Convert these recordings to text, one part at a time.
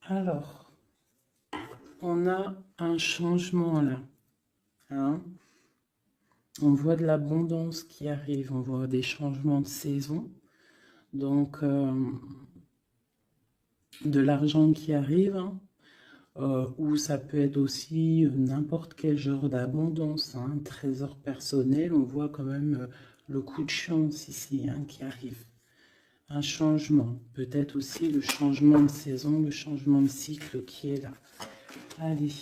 Alors, on a un changement là. Hein? On voit de l'abondance qui arrive, on voit des changements de saison. Donc, de l'argent qui arrive, hein, ou ça peut être aussi n'importe quel genre d'abondance, hein, un trésor personnel. On voit quand même le coup de chance ici, hein, qui arrive. Un changement, peut-être aussi le changement de saison, le changement de cycle qui est là. Allez,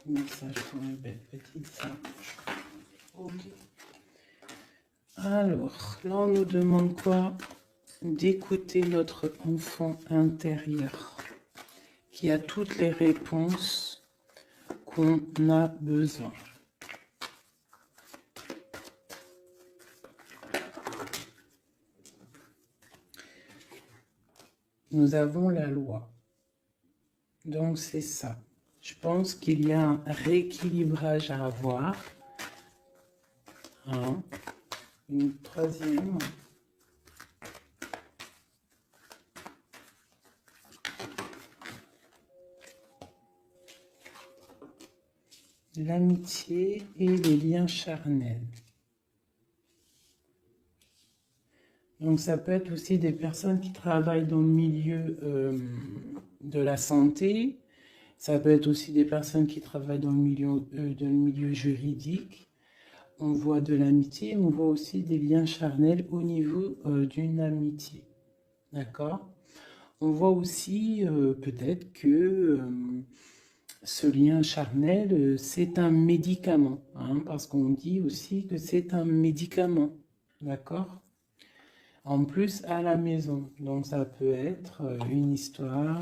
message pour une belle petite sage. Ok. Alors, là on nous demande quoi? D'écouter notre enfant intérieur qui a toutes les réponses qu'on a besoin. Nous avons la loi. Donc c'est ça. Je pense qu'il y a un rééquilibrage à avoir. Hein. Une troisième. L'amitié et les liens charnels. Donc ça peut être aussi des personnes qui travaillent dans le milieu de la santé. Ça peut être aussi des personnes qui travaillent dans le milieu juridique. On voit de l'amitié, on voit aussi des liens charnels au niveau d'une amitié. D'accord? On voit aussi peut-être que ce lien charnel, c'est un médicament. Hein, parce qu'on dit aussi que c'est un médicament. D'accord? En plus, à la maison. Donc ça peut être une histoire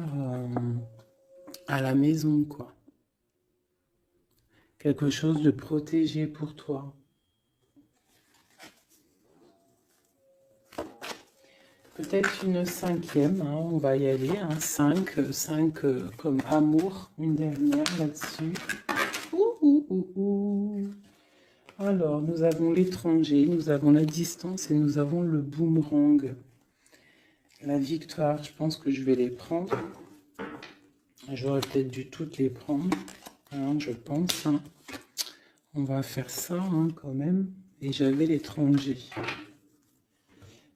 à la maison, quoi. Quelque chose de protégé pour toi. Peut-être une cinquième, hein, on va y aller, hein, 5 comme amour, une dernière là-dessus. Alors, nous avons l'étranger, nous avons la distance et nous avons le boomerang. La victoire, je pense que je vais les prendre. J'aurais peut-être dû toutes les prendre, hein, je pense. Hein. On va faire ça hein, quand même. Et j'avais l'étranger.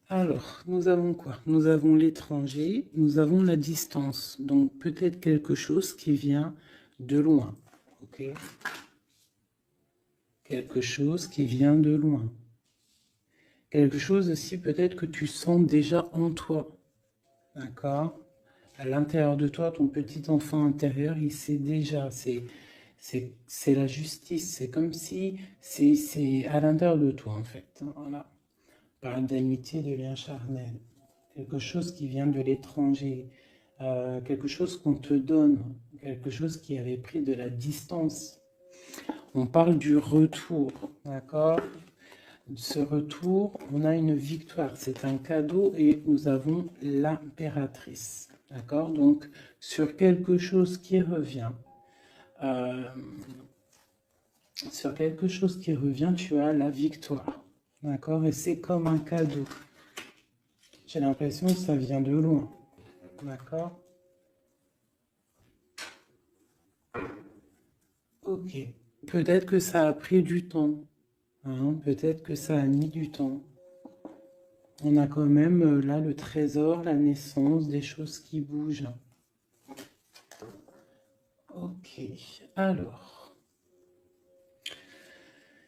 Alors, nous avons quoi? Nous avons l'étranger, nous avons la distance. Donc, peut-être quelque chose qui vient de loin. Ok? Quelque chose qui vient de loin. Quelque chose aussi peut-être que tu sens déjà en toi. D'accord? À l'intérieur de toi, ton petit enfant intérieur, il sait déjà. C'est la justice. C'est comme si c'est à l'intérieur de toi, en fait. Voilà. Par d'amitié, de lien charnel, quelque chose qui vient de l'étranger, quelque chose qu'on te donne, quelque chose qui avait pris de la distance. On parle du retour, d'accord? Ce retour, on a une victoire, c'est un cadeau et nous avons l'impératrice, d'accord? Donc, sur quelque chose qui revient, tu as la victoire. D'accord? Et c'est comme un cadeau. J'ai l'impression que ça vient de loin. D'accord? Ok. Peut-être que ça a pris du temps. Hein? Peut-être que ça a mis du temps. On a quand même là le trésor, la naissance, des choses qui bougent. Ok. Alors.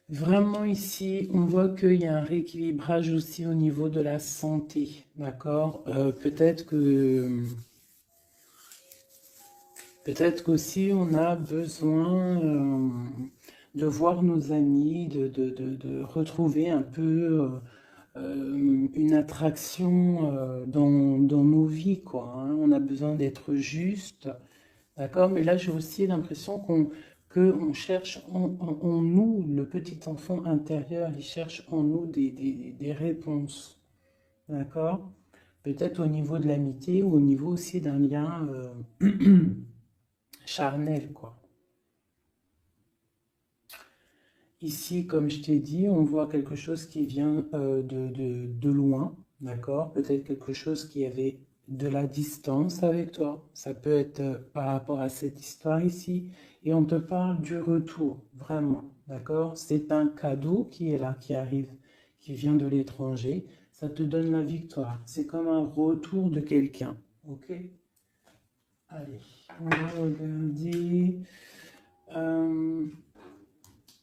Vraiment ici, on voit qu'il y a un rééquilibrage aussi au niveau de la santé, d'accord? Peut-être qu'aussi on a besoin de voir nos amis, de retrouver un peu une attraction dans nos vies, quoi. Hein. On a besoin d'être juste, d'accord? Mais là, j'ai aussi l'impression qu'on cherche en nous, le petit enfant intérieur, il cherche en nous des réponses. D'accord? Peut-être au niveau de l'amitié ou au niveau aussi d'un lien charnel, quoi. Ici, comme je t'ai dit, on voit quelque chose qui vient de loin, d'accord? Peut-être quelque chose qui avait de la distance avec toi. Ça peut être par rapport à cette histoire ici. Et on te parle du retour, vraiment, d'accord? C'est un cadeau qui est là, qui arrive, qui vient de l'étranger. Ça te donne la victoire. C'est comme un retour de quelqu'un, ok? Allez, on va regarder.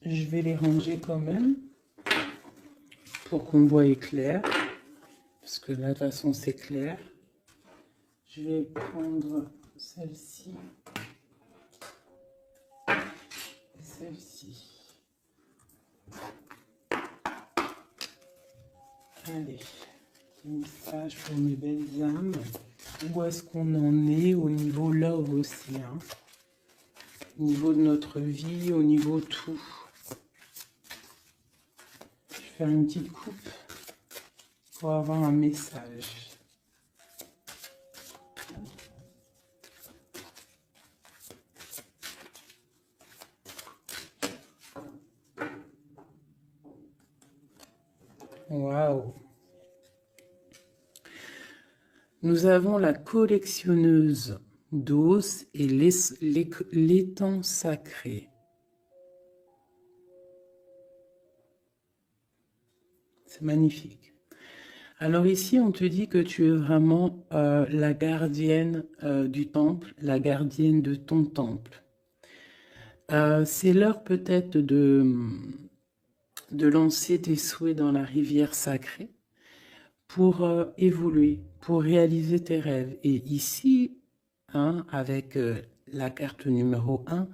Je vais les ranger quand même pour qu'on voie clair. Parce que là, de toute façon, c'est clair. Je vais prendre celle-ci et celle-ci. Allez, petit message pour mes belles âmes. Où est-ce qu'on en est au niveau love aussi, hein? Au niveau de notre vie, au niveau tout. Je vais faire une petite coupe pour avoir un message. Waouh! Nous avons la collectionneuse d'os et l'étang sacré. C'est magnifique. Alors ici, on te dit que tu es vraiment la gardienne du temple, la gardienne de ton temple. C'est l'heure peut-être de lancer tes souhaits dans la rivière sacrée pour évoluer, pour réaliser tes rêves. Et ici, hein, avec la carte numéro 1,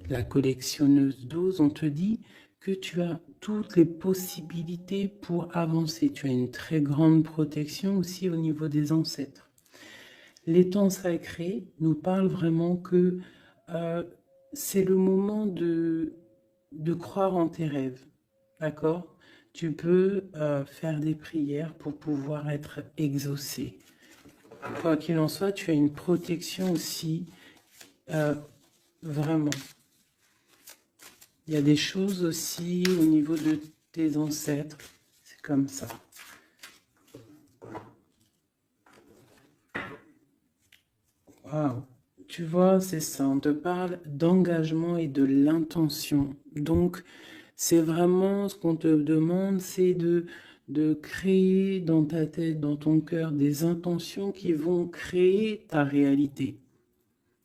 la collectionneuse d'os, on te dit que tu as toutes les possibilités pour avancer. Tu as une très grande protection aussi au niveau des ancêtres. L'étang sacré nous parle vraiment que c'est le moment de croire en tes rêves. D'accord? Tu peux faire des prières pour pouvoir être exaucé. Quoi qu'il en soit, tu as une protection aussi, vraiment. Il y a des choses aussi au niveau de tes ancêtres. C'est comme ça. Waouh! Tu vois, c'est ça. On te parle d'engagement et de l'intention. Donc, c'est vraiment ce qu'on te demande, c'est de créer dans ta tête, dans ton cœur, des intentions qui vont créer ta réalité.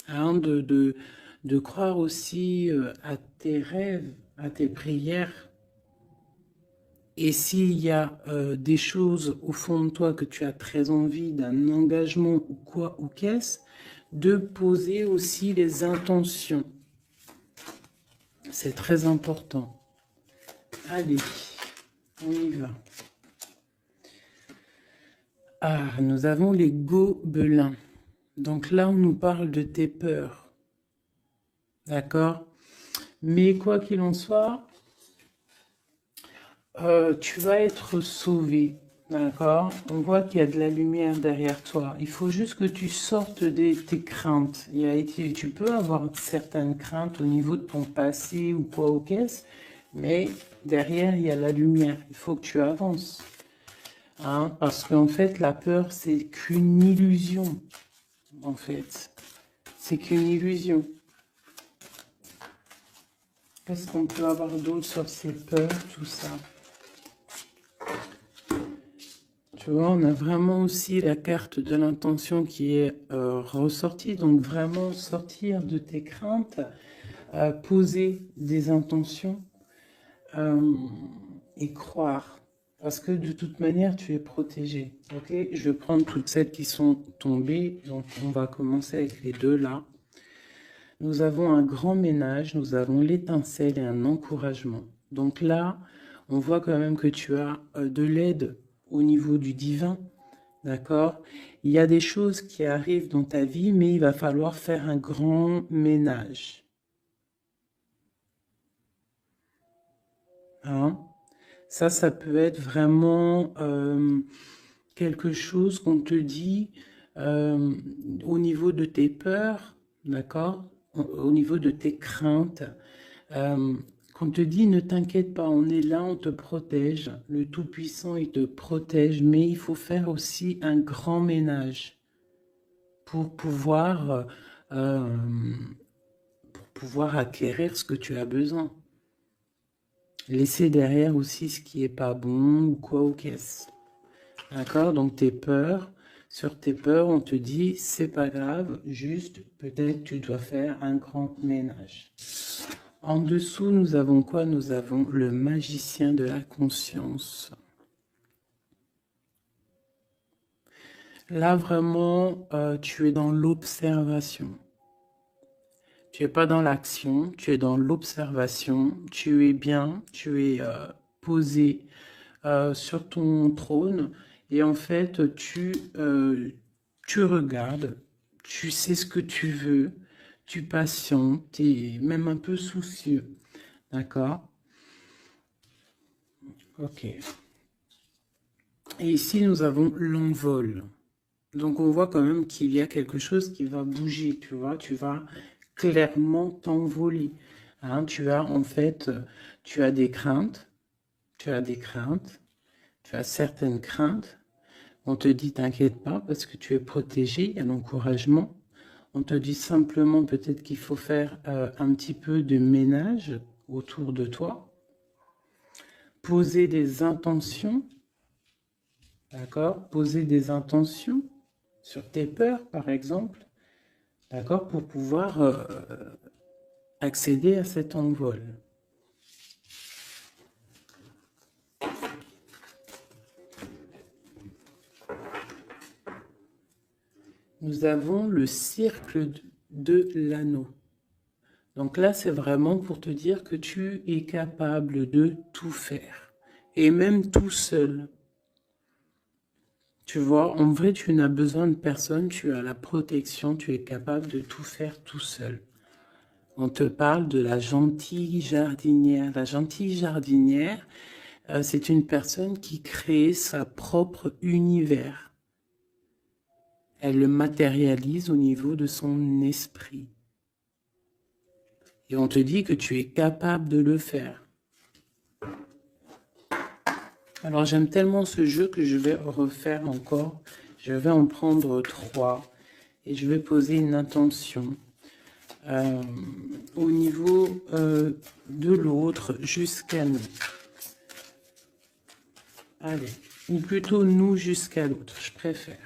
Hein, de croire aussi à tes rêves, à tes prières. Et s'il y a des choses au fond de toi que tu as très envie, d'un engagement ou quoi ou qu'est-ce, de poser aussi les intentions. C'est très important. Allez, on y va. Ah, nous avons les gobelins. Donc là, on nous parle de tes peurs. D'accord? Mais quoi qu'il en soit, tu vas être sauvé. D'accord? On voit qu'il y a de la lumière derrière toi. Il faut juste que tu sortes de tes craintes. Tu peux avoir certaines craintes au niveau de ton passé ou quoi ou qu'est-ce, mais derrière, il y a la lumière. Il faut que tu avances. Hein? Parce qu'en fait, la peur, c'est qu'une illusion. En fait, c'est qu'une illusion. Qu'est-ce qu'on peut avoir d'autre sur ces peurs, tout ça? Tu vois, on a vraiment aussi la carte de l'intention qui est ressortie. Donc vraiment sortir de tes craintes, poser des intentions et croire. Parce que de toute manière, tu es protégé. Ok, je vais prendre toutes celles qui sont tombées. Donc on va commencer avec les deux là. Nous avons un grand ménage, nous avons l'étincelle et un encouragement. Donc là, on voit quand même que tu as de l'aide au niveau du divin, d'accord? Il y a des choses qui arrivent dans ta vie, mais il va falloir faire un grand ménage. Hein? Ça peut être vraiment quelque chose qu'on te dit au niveau de tes peurs, d'accord? Au niveau de tes craintes. Qu'on te dit, ne t'inquiète pas, on est là, on te protège. Le Tout-Puissant, il te protège, mais il faut faire aussi un grand ménage. pour pouvoir, euh, acquérir ce que tu as besoin. Laisser derrière aussi ce qui est pas bon ou quoi ou qu'est-ce. D'accord? Donc tes peurs, sur tes peurs, on te dit c'est pas grave, juste peut-être tu dois faire un grand ménage. En dessous, nous avons quoi? Nous avons le magicien de la conscience. Là, vraiment, tu es dans l'observation. Tu n'es pas dans l'action, tu es dans l'observation. Tu es bien, tu es posé sur ton trône. Et en fait, tu regardes, tu sais ce que tu veux, tu patientes, tu es même un peu soucieux. D'accord? Ok. Et ici, nous avons l'envol. Donc, on voit quand même qu'il y a quelque chose qui va bouger, tu vois. Tu vas clairement t'envoler. Hein, tu as, en fait, tu as des craintes. Tu as des craintes. Tu as certaines craintes. On te dit, t'inquiète pas, parce que tu es protégé, il y a l'encouragement. On te dit simplement peut-être qu'il faut faire un petit peu de ménage autour de toi. Poser des intentions. D'accord? Poser des intentions sur tes peurs, par exemple. D'accord? Pour pouvoir accéder à cet envol. Nous avons le cercle de l'anneau. Donc là, c'est vraiment pour te dire que tu es capable de tout faire. Et même tout seul. Tu vois, en vrai, tu n'as besoin de personne, tu as la protection, tu es capable de tout faire tout seul. On te parle de la gentille jardinière. La gentille jardinière, c'est une personne qui crée sa propre univers. Elle le matérialise au niveau de son esprit. Et on te dit que tu es capable de le faire. Alors j'aime tellement ce jeu que je vais refaire encore. Je vais en prendre 3 et je vais poser une intention au niveau de l'autre jusqu'à nous. Allez, ou plutôt nous jusqu'à l'autre, je préfère.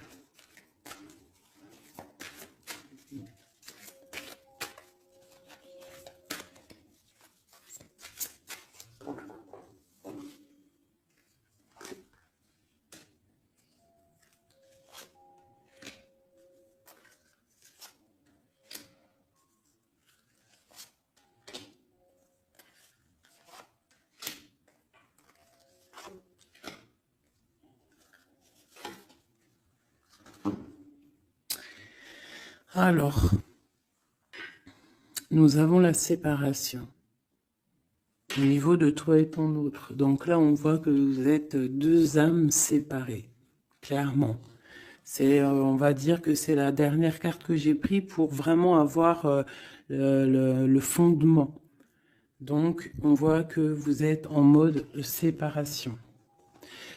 Alors, nous avons la séparation au niveau de toi et ton autre. Donc là, on voit que vous êtes deux âmes séparées, clairement. C'est, on va dire que c'est la dernière carte que j'ai prise pour vraiment avoir le fondement. Donc, on voit que vous êtes en mode séparation.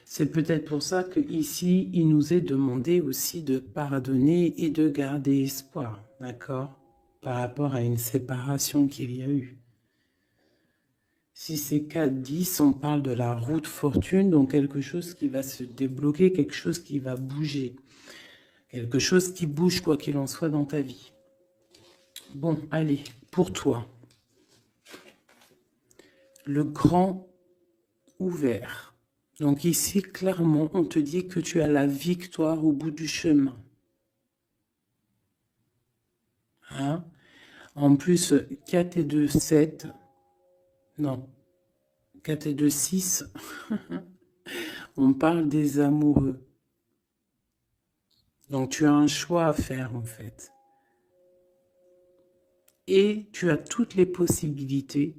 C'est peut-être pour ça que ici, il nous est demandé aussi de pardonner et de garder espoir, d'accord? Par rapport à une séparation qu'il y a eu. Si c'est 4-10, on parle de la route fortune, donc quelque chose qui va se débloquer, quelque chose qui va bouger. Quelque chose qui bouge quoi qu'il en soit dans ta vie. Bon, allez, pour toi. Le grand ouvert. Donc ici, clairement, on te dit que tu as la victoire au bout du chemin. Hein? En plus, 4 et 2, 7. Non. 4 et 2, 6. On parle des amoureux. Donc tu as un choix à faire en fait. Et tu as toutes les possibilités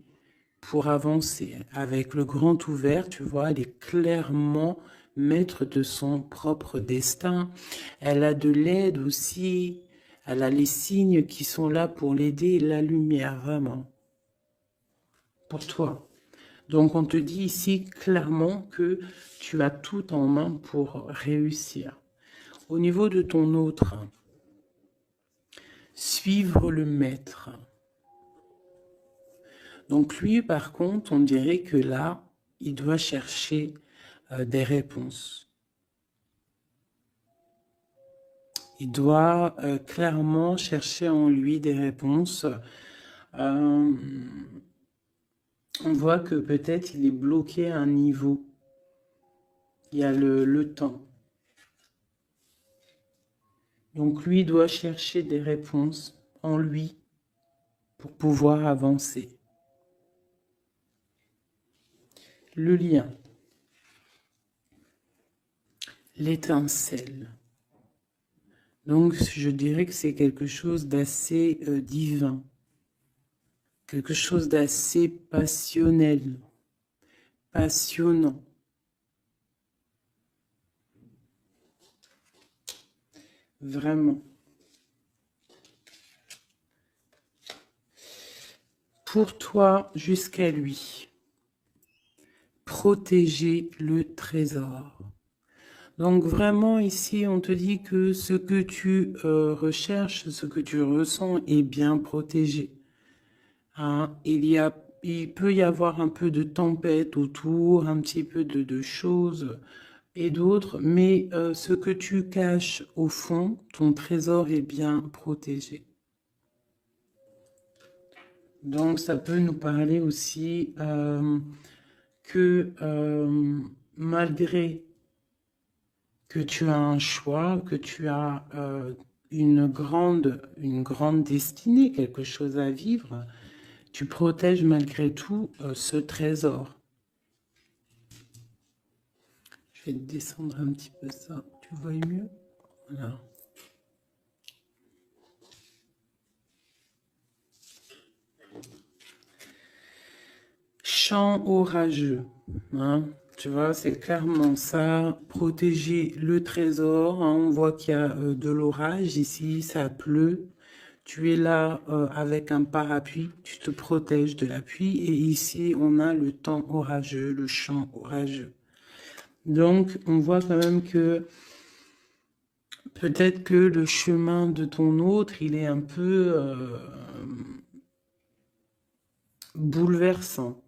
pour avancer. Avec le grand ouvert, tu vois, elle est clairement maître de son propre destin. Elle a de l'aide aussi. Elle a les signes qui sont là pour l'aider, la lumière, vraiment. Pour toi. Donc on te dit ici clairement que tu as tout en main pour réussir. Au niveau de ton autre, suivre le maître. Donc lui, par contre, on dirait que là, il doit chercher des réponses. Il doit clairement chercher en lui des réponses. On voit que peut-être il est bloqué à un niveau. Il y a le temps. Donc lui doit chercher des réponses en lui pour pouvoir avancer. Le lien. L'étincelle. Donc je dirais que c'est quelque chose d'assez divin. Quelque chose d'assez passionnel. Passionnant. Vraiment. Pour toi, jusqu'à lui. Protéger le trésor. Donc vraiment ici, on te dit que ce que tu recherches, ce que tu ressens est bien protégé. Hein? Il peut y avoir un peu de tempête autour, un petit peu de choses et d'autres, mais ce que tu caches au fond, ton trésor est bien protégé. Donc ça peut nous parler aussi que malgré que tu as un choix, que tu as une grande destinée, quelque chose à vivre, tu protèges malgré tout ce trésor. Je vais descendre un petit peu ça, tu vois mieux? Voilà. Chant orageux, hein? Tu vois, c'est clairement ça, protéger le trésor. Hein, on voit qu'il y a de l'orage ici, ça pleut. Tu es là avec un parapluie, tu te protèges de la pluie. Et ici, on a le temps orageux, le chant orageux. Donc, on voit quand même que peut-être que le chemin de ton autre, il est un peu bouleversant.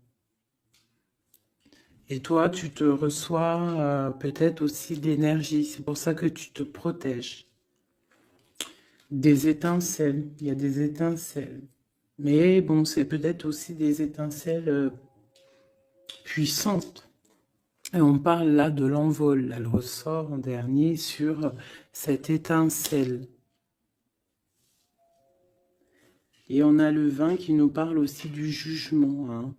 Et toi, tu te reçois peut-être aussi d'énergie. C'est pour ça que tu te protèges. Des étincelles. Il y a des étincelles. Mais bon, c'est peut-être aussi des étincelles puissantes. Et on parle là de l'envol. Elle ressort en dernier sur cette étincelle. Et on a le 20 qui nous parle aussi du jugement. Hein.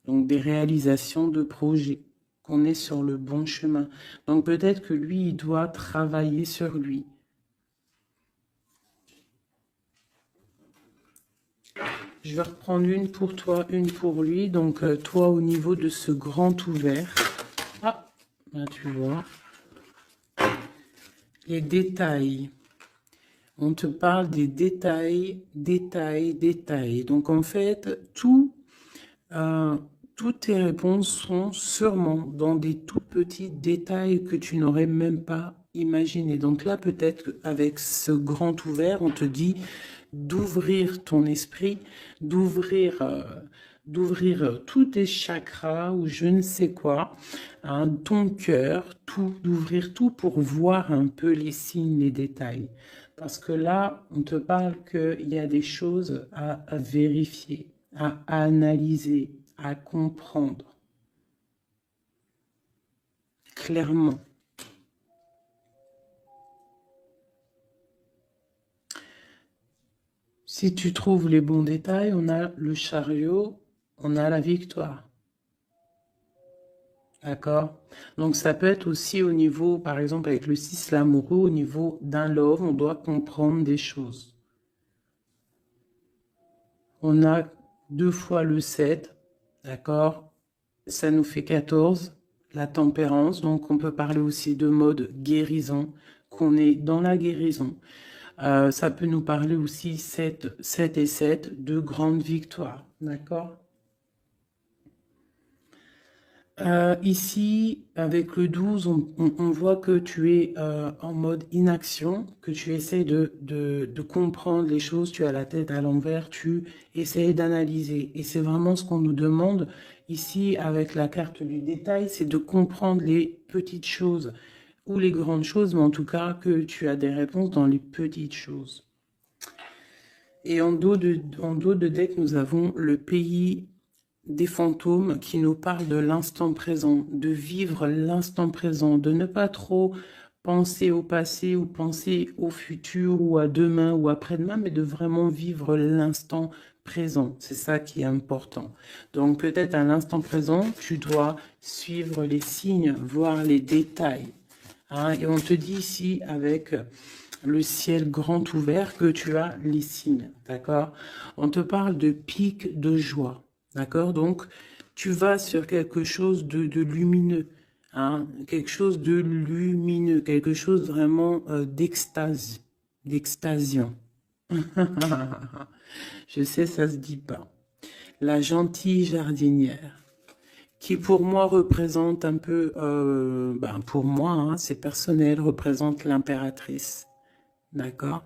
Donc des réalisations de projets, qu'on est sur le bon chemin. Donc peut-être que lui, il doit travailler sur lui. Je vais reprendre une pour toi, une pour lui. Donc toi, au niveau de ce grand ouvert. Ah, là tu vois. Les détails. On te parle des détails, détails, détails. Donc en fait, toutes tes réponses sont sûrement dans des tout petits détails que tu n'aurais même pas imaginé. Donc là, peut-être avec ce grand ouvert, on te dit d'ouvrir ton esprit, d'ouvrir tous tes chakras ou je ne sais quoi, hein, ton cœur, tout, d'ouvrir tout pour voir un peu les signes, les détails. Parce que là, on te parle qu'il y a des choses à vérifier, à analyser, à comprendre. Clairement. Si tu trouves les bons détails, on a le chariot, on a la victoire. D'accord? Donc ça peut être aussi au niveau, par exemple avec le 6 l'amoureux, au niveau d'un love, on doit comprendre des choses. On a 2 fois le 7, d'accord? Ça nous fait 14, la tempérance, donc on peut parler aussi de mode guérison, qu'on est dans la guérison. Ça peut nous parler aussi 7 et 7, de grandes victoires, d'accord? Ici, avec le 12, on voit que tu es en mode inaction, que tu essaies de comprendre les choses, tu as la tête à l'envers, tu essaies d'analyser. Et c'est vraiment ce qu'on nous demande ici avec la carte du détail, c'est de comprendre les petites choses ou les grandes choses, mais en tout cas que tu as des réponses dans les petites choses. Et en dos de deck, nous avons le pays des fantômes qui nous parlent de l'instant présent, de vivre l'instant présent, de ne pas trop penser au passé ou penser au futur ou à demain ou après-demain, mais de vraiment vivre l'instant présent. C'est ça qui est important. Donc peut-être à l'instant présent, tu dois suivre les signes, voir les détails. Hein, et on te dit ici avec le ciel grand ouvert que tu as les signes, d'accord? On te parle de pic de joie, d'accord? Donc, tu vas sur quelque chose de lumineux, hein? Quelque chose de lumineux, quelque chose vraiment d'extase, d'extasiant. Je sais, ça se dit pas. La gentille jardinière, qui pour moi représente un peu, pour moi, hein, c'est personnel, représente l'impératrice. D'accord?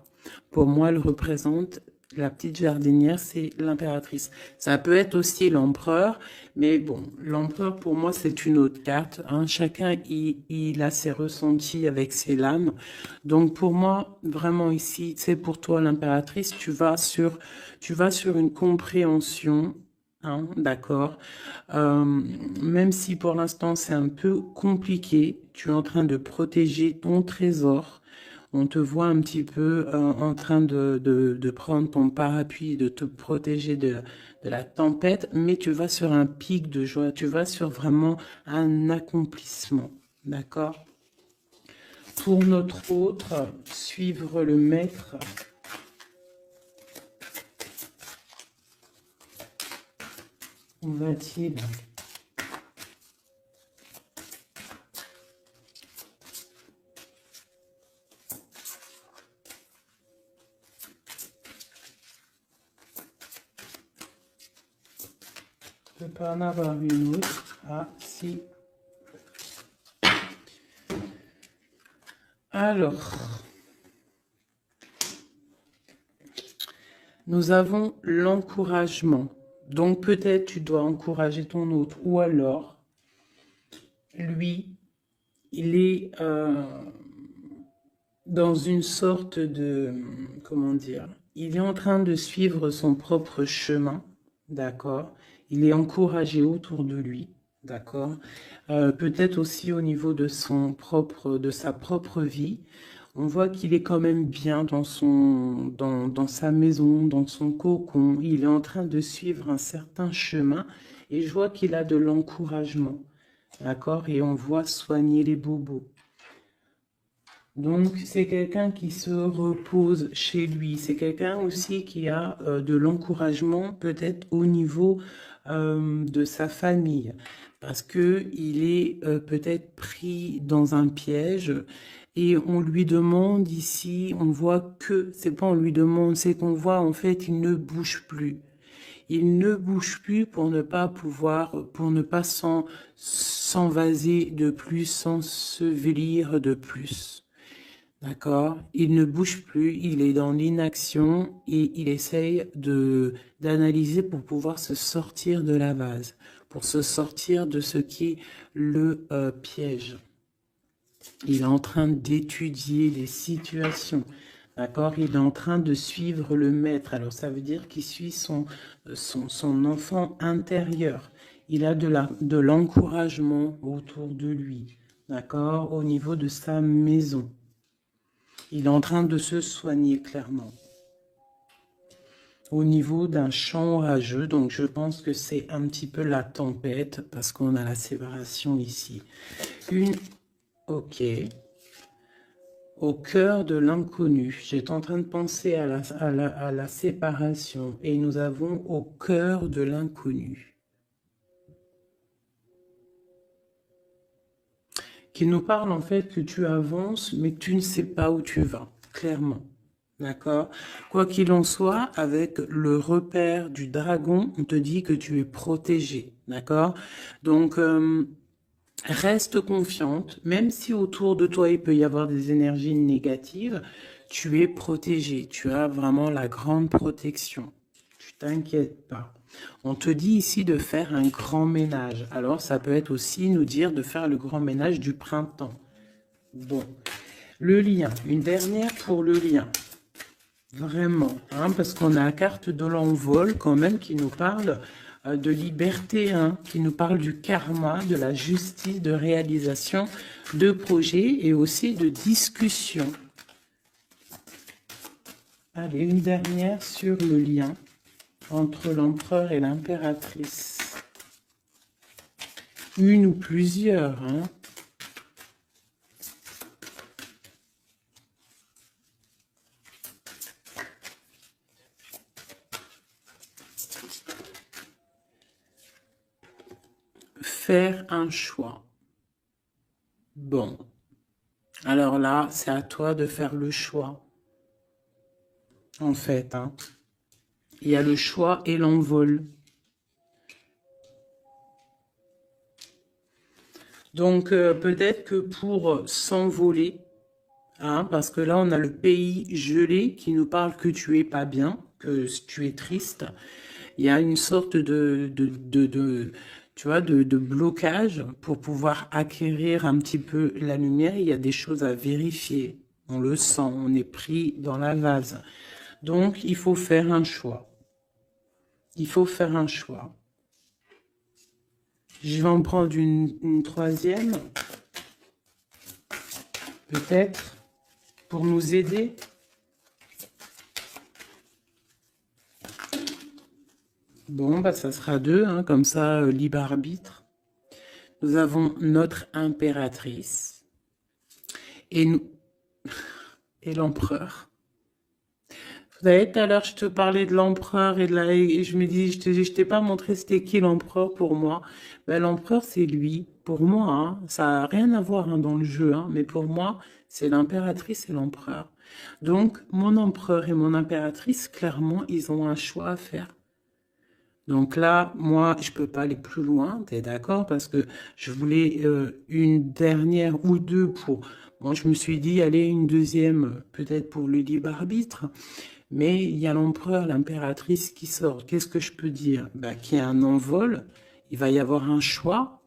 Pour moi, elle représente la petite jardinière, c'est l'impératrice. Ça peut être aussi l'empereur, mais bon, l'empereur pour moi c'est une autre carte. Hein. Chacun il a ses ressentis avec ses lames. Donc pour moi, vraiment ici, c'est pour toi l'impératrice. Tu vas sur une compréhension. Hein, d'accord. Même si pour l'instant c'est un peu compliqué, tu es en train de protéger ton trésor. On te voit un petit peu en train de prendre ton parapluie, de te protéger de la tempête, mais tu vas sur un pic de joie, tu vas sur vraiment un accomplissement, d'accord? Pour notre autre, suivre le maître. Où va-t-il? Je ne peux pas en avoir une autre. Ah, si. Alors, nous avons l'encouragement. Donc peut-être tu dois encourager ton autre. Ou alors, lui, il est dans une sorte de... Comment dire? Il est en train de suivre son propre chemin. D'accord? Il est encouragé autour de lui. D'accord? Peut-être aussi au niveau de sa propre vie. On voit qu'il est quand même bien dans sa maison, dans son cocon. Il est en train de suivre un certain chemin et je vois qu'il a de l'encouragement. D'accord? Et on voit soigner les bobos. Donc, c'est quelqu'un qui se repose chez lui. C'est quelqu'un aussi qui a de l'encouragement peut-être au niveau de sa famille. Parce que il est peut-être pris dans un piège et on lui demande ici, on voit que, c'est pas on lui demande, c'est qu'on voit en fait, il ne bouge plus. Il ne bouge plus pour ne pas pouvoir, pour ne pas s'envaser de plus, s'ensevelir de plus. D'accord? Il ne bouge plus, il est dans l'inaction et il essaye d'analyser pour pouvoir se sortir de la vase, pour se sortir de ce qui le piège. Il est en train d'étudier les situations. D'accord? Il est en train de suivre le maître. Alors, ça veut dire qu'il suit son enfant intérieur. Il a de l'encouragement autour de lui. D'accord? Au niveau de sa maison. Il est en train de se soigner clairement. Au niveau d'un champ orageux, donc je pense que c'est un petit peu la tempête parce qu'on a la séparation ici. Ok. Au cœur de l'inconnu. J'étais en train de penser à la séparation et nous avons au cœur de l'inconnu. Qui nous parle en fait que tu avances mais que tu ne sais pas où tu vas, clairement. D'accord? Quoi qu'il en soit, avec le repère du dragon, on te dit que tu es protégé. D'accord? Donc, Reste confiante, même si autour de toi, il peut y avoir des énergies négatives, tu es protégée. Tu as vraiment la grande protection. Tu t'inquiètes pas. On te dit ici de faire un grand ménage. Alors, ça peut être aussi nous dire de faire le grand ménage du printemps. Bon, le lien. Une dernière pour le lien. Vraiment, hein, parce qu'on a la carte de l'envol quand même qui nous parle de liberté, hein, qui nous parle du karma, de la justice, de réalisation de projets et aussi de discussion. Allez, une dernière sur le lien entre l'empereur et l'impératrice. Une ou plusieurs, hein. Faire un choix. Bon. Alors là, c'est à toi de faire le choix. En fait, hein. Il y a le choix et l'envol. Donc, peut-être que pour s'envoler, hein, parce que là, on a le pays gelé qui nous parle que tu es pas bien, que tu es triste. Il y a une sorte tu vois, de blocage pour pouvoir acquérir un petit peu la lumière. Il y a des choses à vérifier. On le sent, on est pris dans la vase. Donc, il faut faire un choix. Il faut faire un choix. Je vais en prendre une troisième. Peut-être, pour nous aider. Bon, bah ça sera deux, hein, comme ça, libre arbitre. Nous avons notre impératrice et nous et l'empereur. Vous savez, tout à l'heure, je te parlais de l'empereur et je me dis, je t'ai pas montré c'était qui l'empereur pour moi. Ben, l'empereur, c'est lui. Pour moi, hein, ça n'a rien à voir hein, dans le jeu, hein, mais pour moi, c'est l'impératrice et l'empereur. Donc, mon empereur et mon impératrice, clairement, ils ont un choix à faire. Donc là, moi, je peux pas aller plus loin, t'es d'accord? Parce que je voulais une dernière ou deux pour... Bon, je me suis dit, allez, une deuxième, peut-être pour le libre arbitre. Mais il y a l'empereur, l'impératrice qui sort. Qu'est-ce que je peux dire? Bah, qu'il y a un envol. Il va y avoir un choix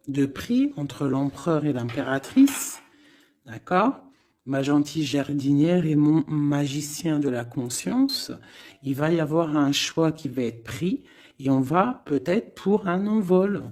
de prix entre l'empereur et l'impératrice. D'accord? Ma gentille jardinière et mon magicien de la conscience. Il va y avoir un choix qui va être pris et on va peut-être pour un envol.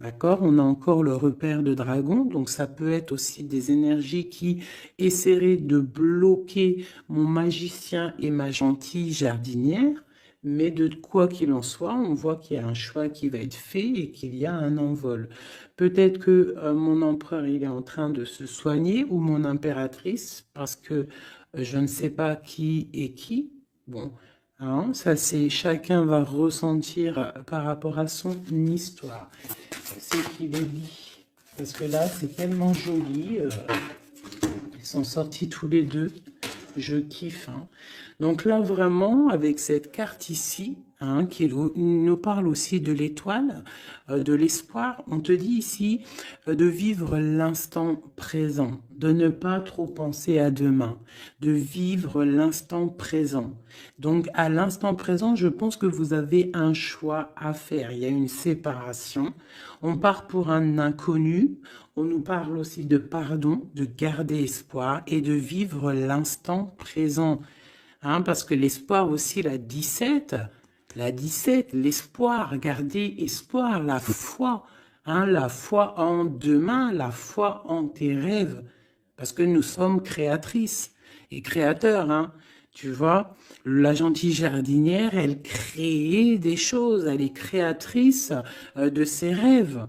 D'accord? On a encore le repère de dragon, donc ça peut être aussi des énergies qui essaieraient de bloquer mon magicien et ma gentille jardinière. Mais de quoi qu'il en soit, on voit qu'il y a un choix qui va être fait et qu'il y a un envol. Peut-être que mon empereur il est en train de se soigner ou mon impératrice parce que je ne sais pas qui est qui. Bon, hein, ça c'est chacun va ressentir par rapport à son histoire. C'est qu'il est dit. Parce que là c'est tellement joli. Ils sont sortis tous les deux. Je kiffe. Hein. Donc là, vraiment, avec cette carte ici, hein, qui nous parle aussi de l'étoile, de l'espoir, on te dit ici de vivre l'instant présent, de ne pas trop penser à demain, de vivre l'instant présent. Donc à l'instant présent, je pense que vous avez un choix à faire. Il y a une séparation. On part pour un inconnu. On nous parle aussi de pardon, de garder espoir et de vivre l'instant présent. Hein, parce que l'espoir aussi, la 17, l'espoir, garder espoir, la foi, hein, la foi en demain, la foi en tes rêves. Parce que nous sommes créatrices et créateurs, hein. Tu vois, la gentille jardinière, elle crée des choses, elle est créatrice de ses rêves.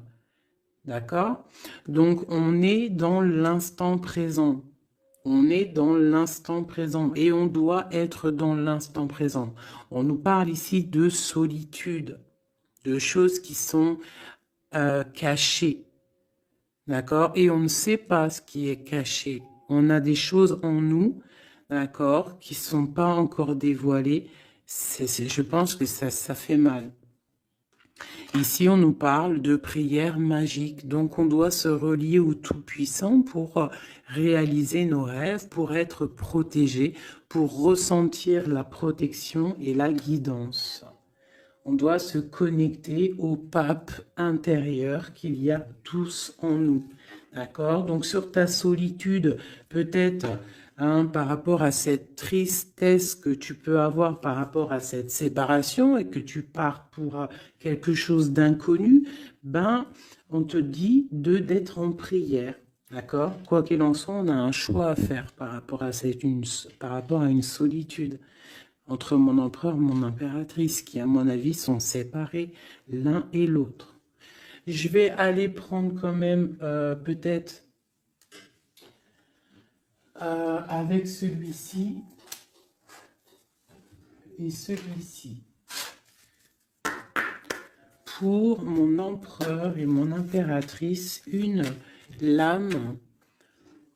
D'accord? Donc, on est dans l'instant présent. On est dans l'instant présent et on doit être dans l'instant présent. On nous parle ici de solitude, de choses qui sont cachées. D'accord? Et on ne sait pas ce qui est caché. On a des choses en nous, d'accord, qui ne sont pas encore dévoilées. Je pense que ça fait mal. Ici, on nous parle de prière magique. Donc, on doit se relier au Tout-Puissant pour réaliser nos rêves, pour être protégé, pour ressentir la protection et la guidance. On doit se connecter au pape intérieur qu'il y a tous en nous. D'accord? Donc, sur ta solitude, peut-être par rapport à cette tristesse que tu peux avoir par rapport à cette séparation et que tu pars pour quelque chose d'inconnu, on te dit d'être en prière. D'accord? Quoi qu'il en soit, on a un choix à faire par rapport à une solitude entre mon empereur et mon impératrice, qui, à mon avis, sont séparés l'un et l'autre. Je vais aller prendre quand même peut-être avec celui-ci et celui-ci. Pour mon empereur et mon impératrice, une lame.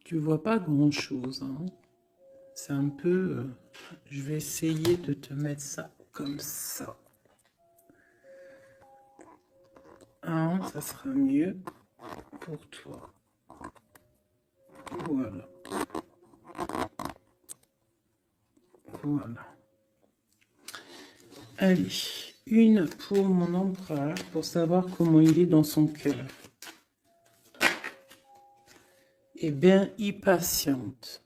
Tu vois pas grand-chose. Hein. C'est un peu... je vais essayer de te mettre ça comme ça. Ça sera mieux pour toi. Voilà. Voilà. Allez, une pour mon empereur, pour savoir comment il est dans son cœur. Eh bien, il patiente.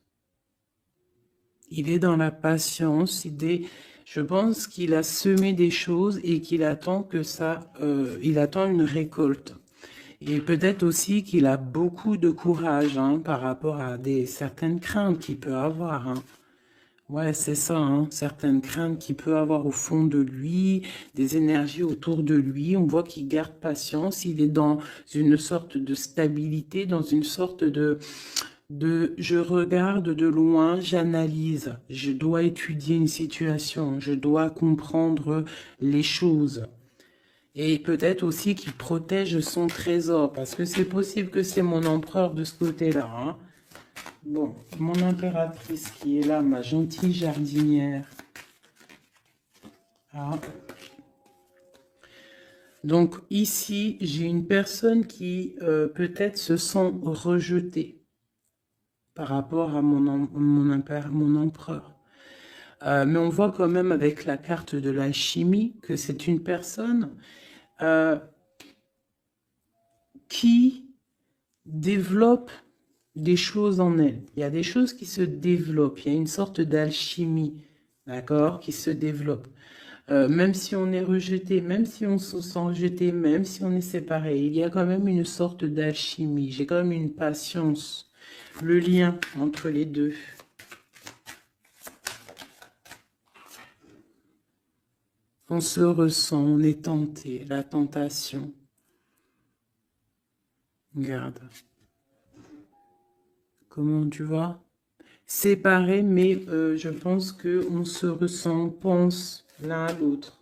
Il est dans la patience, je pense qu'il a semé des choses et qu'il attend que il attend une récolte. Et peut-être aussi qu'il a beaucoup de courage par rapport à certaines craintes qu'il peut avoir. Ouais, c'est ça, certaines craintes qu'il peut avoir au fond de lui, des énergies autour de lui. On voit qu'il garde patience, il est dans une sorte de stabilité, dans une sorte de je regarde de loin, j'analyse, je dois étudier une situation, je dois comprendre les choses. Et peut-être aussi qu'il protège son trésor, parce que c'est possible que c'est mon empereur de ce côté-là. Bon, mon impératrice qui est là, ma gentille jardinière. Donc ici, j'ai une personne qui peut-être se sent rejetée par rapport à mon empereur. Mais on voit quand même avec la carte de l'alchimie que c'est une personne qui développe des choses en elle. Il y a des choses qui se développent. Il y a une sorte d'alchimie, d'accord, qui se développe. Même si on est rejeté, même si on se sent rejeté, même si on est séparé, il y a quand même une sorte d'alchimie. J'ai quand même une patience. Le lien entre les deux. On se ressent, on est tenté, la tentation. Regarde. Comment tu vois? Séparés, mais je pense qu'on se ressent, on pense l'un à l'autre.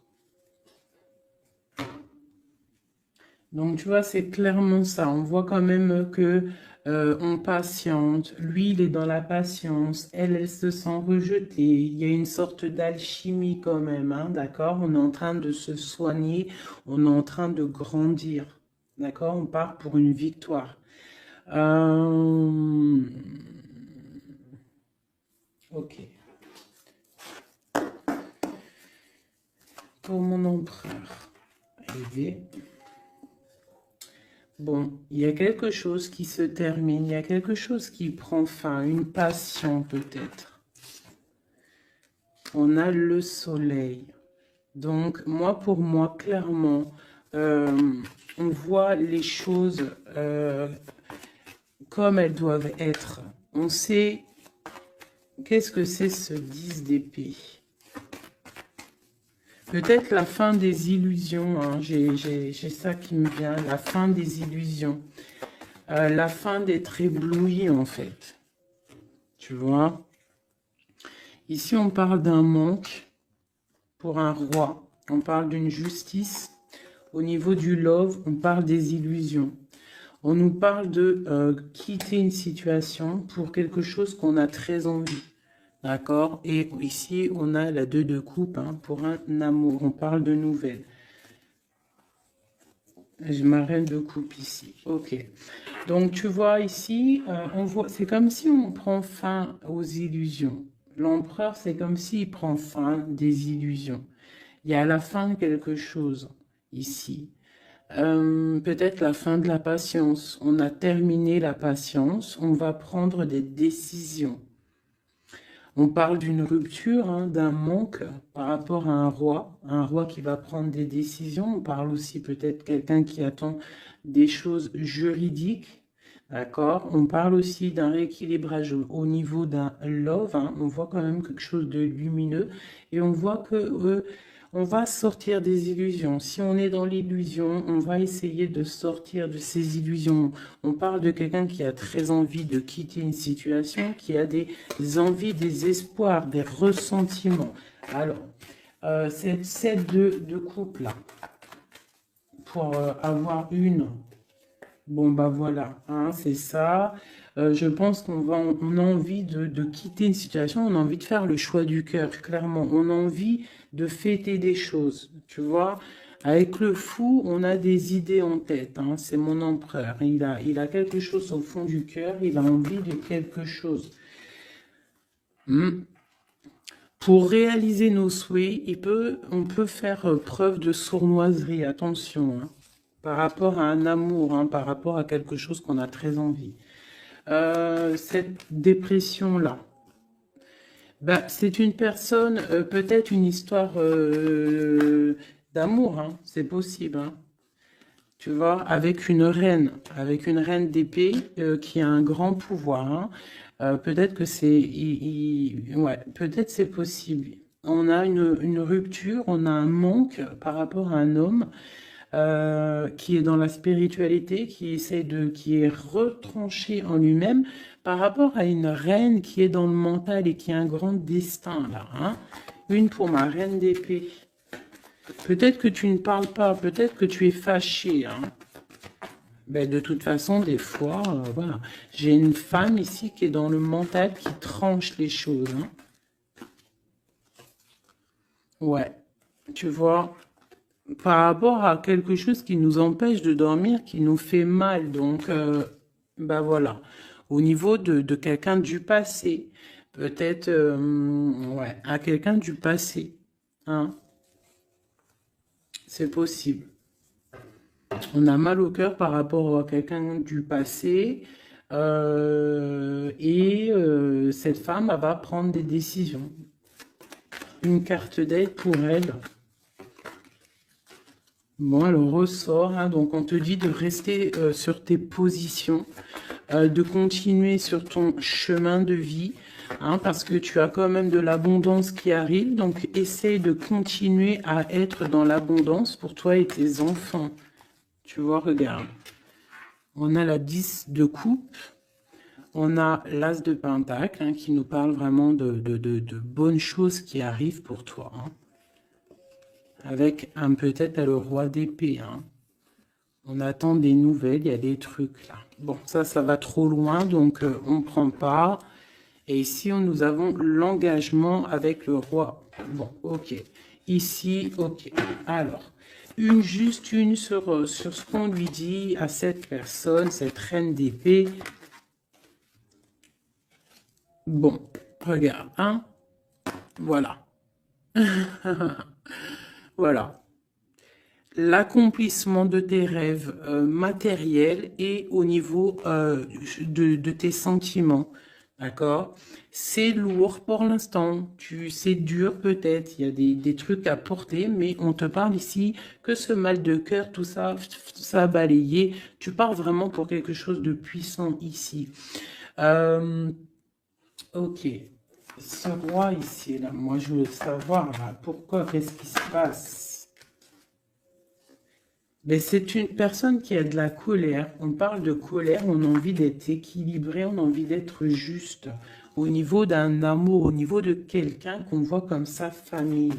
Donc, tu vois, c'est clairement ça. On voit quand même que on patiente. Lui, il est dans la patience. Elle se sent rejetée. Il y a une sorte d'alchimie quand même, d'accord? On est en train de se soigner. On est en train de grandir, d'accord? On part pour une victoire. Ok. Pour mon empereur. Élevé. Bon, il y a quelque chose qui se termine, il y a quelque chose qui prend fin, une passion peut-être. On a le soleil. Donc, pour moi, clairement, on voit les choses comme elles doivent être. On sait qu'est-ce que c'est ce 10 d'épée. Peut-être la fin des illusions, j'ai ça qui me vient, la fin des illusions. La fin d'être ébloui, en fait. Tu vois? Ici, on parle d'un manque pour un roi. On parle d'une justice. Au niveau du love, on parle des illusions. On nous parle de quitter une situation pour quelque chose qu'on a très envie. D'accord? Et ici, on a la 2 de coupe pour un amour. On parle de nouvelles. J'ai ma reine de coupe ici. Ok. Donc, tu vois ici, on voit, c'est comme si on prend fin aux illusions. L'empereur, c'est comme s'il prend fin des illusions. Il y a la fin de quelque chose ici. Peut-être la fin de la patience. On a terminé la patience. On va prendre des décisions. On parle d'une rupture, hein, d'un manque par rapport à un roi qui va prendre des décisions. On parle aussi peut-être quelqu'un qui attend des choses juridiques, d'accord? On parle aussi d'un rééquilibrage au niveau d'un love, hein. On voit quand même quelque chose de lumineux et on voit que on va sortir des illusions. Si on est dans l'illusion, on va essayer de sortir de ces illusions. On parle de quelqu'un qui a très envie de quitter une situation, qui a des envies, des espoirs, des ressentiments. Alors, cette set de couple là, pour avoir une, bon bah voilà, hein, c'est ça. Je pense on a envie de quitter une situation, on a envie de faire le choix du cœur, clairement. On a envie de fêter des choses, tu vois. Avec le fou, on a des idées en tête, hein. C'est mon empereur. Il a quelque chose au fond du cœur, il a envie de quelque chose. Pour réaliser nos souhaits, on peut faire preuve de sournoiserie, attention, hein, par rapport à un amour, hein, par rapport à quelque chose qu'on a très envie. Cette dépression-là, bah, c'est une personne, peut-être une histoire d'amour, hein, c'est possible, hein. Tu vois, avec une reine d'épée qui a un grand pouvoir, hein. Peut-être que ouais, peut-être c'est possible. On a une rupture, on a un manque par rapport à un homme qui est dans la spiritualité, qui est retranché en lui-même par rapport à une reine qui est dans le mental et qui a un grand destin là, hein. Une pour ma reine d'épée. Peut-être que tu ne parles pas, peut-être que tu es fâché, hein. Ben, de toute façon, des fois, voilà. J'ai une femme ici qui est dans le mental, qui tranche les choses, hein. Ouais, tu vois, par rapport à quelque chose qui nous empêche de dormir, qui nous fait mal. Donc, ben voilà, au niveau de quelqu'un du passé, peut-être, ouais, à quelqu'un du passé, hein, c'est possible. On a mal au cœur par rapport à quelqu'un du passé. Cette femme, elle va prendre des décisions. Une carte d'aide pour elle. Bon, elle ressort, hein, donc on te dit de rester sur tes positions, de continuer sur ton chemin de vie, hein, parce que tu as quand même de l'abondance qui arrive, donc essaye de continuer à être dans l'abondance pour toi et tes enfants. Tu vois, regarde. On a la 10 de coupe. On a l'As de Pentacle, hein, qui nous parle vraiment de bonnes choses qui arrivent pour toi, hein. Avec peut-être le Roi d'épée, hein. On attend des nouvelles, il y a des trucs là. Bon, ça va trop loin, donc on ne prend pas. Et ici, nous avons l'engagement avec le Roi. Bon, ok. Ici, ok. Alors, juste une sur ce qu'on lui dit à cette personne, cette reine d'épée. Bon, regarde, hein. Voilà. Voilà. L'accomplissement de tes rêves matériels et au niveau de tes sentiments. D'accord? C'est lourd pour l'instant. C'est dur peut-être. Il y a des trucs à porter, mais on te parle ici que ce mal de cœur, tout ça a balayé. Tu pars vraiment pour quelque chose de puissant ici. Ok. Ce roi ici, là, moi je veux savoir là, pourquoi, qu'est-ce qui se passe? Mais c'est une personne qui a de la colère. On parle de colère, on a envie d'être équilibré, on a envie d'être juste au niveau d'un amour, au niveau de quelqu'un qu'on voit comme sa famille.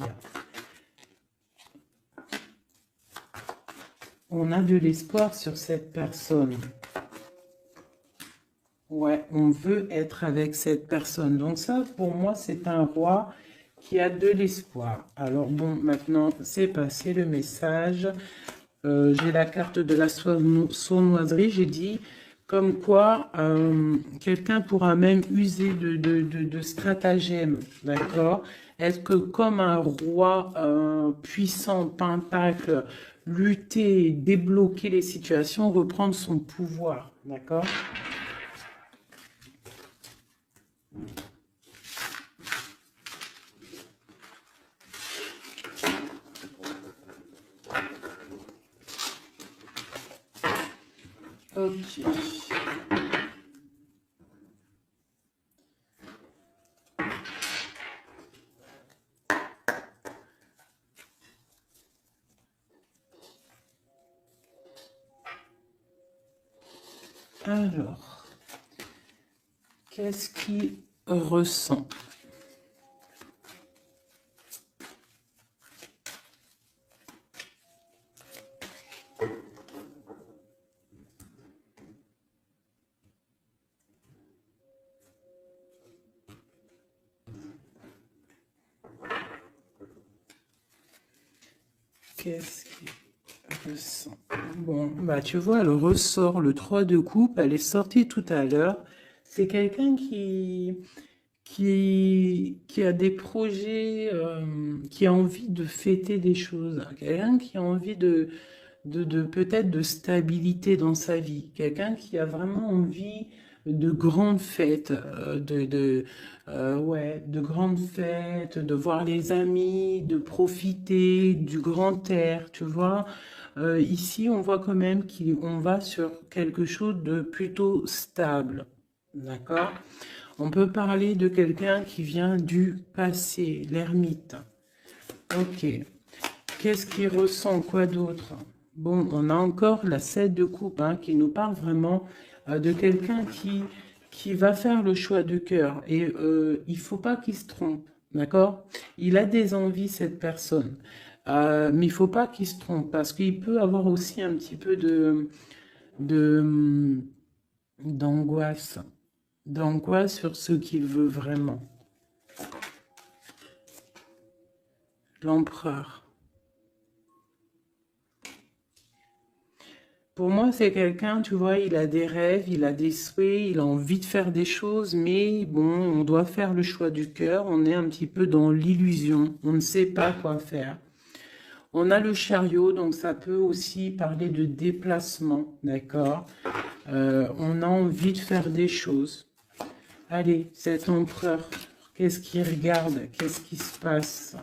On a de l'espoir sur cette personne. Ouais, on veut être avec cette personne. Donc ça, pour moi, c'est un roi qui a de l'espoir. Alors bon, maintenant, c'est passé le message. j'ai la carte de la sournoiserie, j'ai dit comme quoi quelqu'un pourra même user de stratagèmes, d'accord? Est-ce que comme un roi puissant, pentacle, lutter, débloquer les situations, reprendre son pouvoir, d'accord? Ok. Alors, qu'est-ce qu'il ressent? Qu'est-ce qu'il ressent? Bon, bah tu vois, elle ressort le 3 de coupe, elle est sortie tout à l'heure. C'est quelqu'un qui a des projets, qui a envie de fêter des choses. Quelqu'un qui a envie de peut-être de stabilité dans sa vie. Quelqu'un qui a vraiment envie de grandes fêtes, ouais, de grandes fêtes, de voir les amis, de profiter du grand air, tu vois. Ici, on voit quand même qu'on va sur quelque chose de plutôt stable, d'accord? On peut parler de quelqu'un qui vient du passé, l'ermite. Ok. Qu'est-ce qu'il ressent? Quoi d'autre? Bon, on a encore la 7 de coupe hein, qui nous parle vraiment de quelqu'un qui va faire le choix de cœur. Et il faut pas qu'il se trompe, d'accord? Il a des envies, cette personne. Mais il faut pas qu'il se trompe parce qu'il peut avoir aussi un petit peu de, d'angoisse. D'angoisse sur ce qu'il veut vraiment. L'empereur. Pour moi, c'est quelqu'un, tu vois, il a des rêves, il a des souhaits, il a envie de faire des choses, mais bon, on doit faire le choix du cœur, on est un petit peu dans l'illusion, on ne sait pas quoi faire. On a le chariot, donc ça peut aussi parler de déplacement, d'accord? On a envie de faire des choses. Allez, cet empereur, qu'est-ce qu'il regarde? Qu'est-ce qui se passe?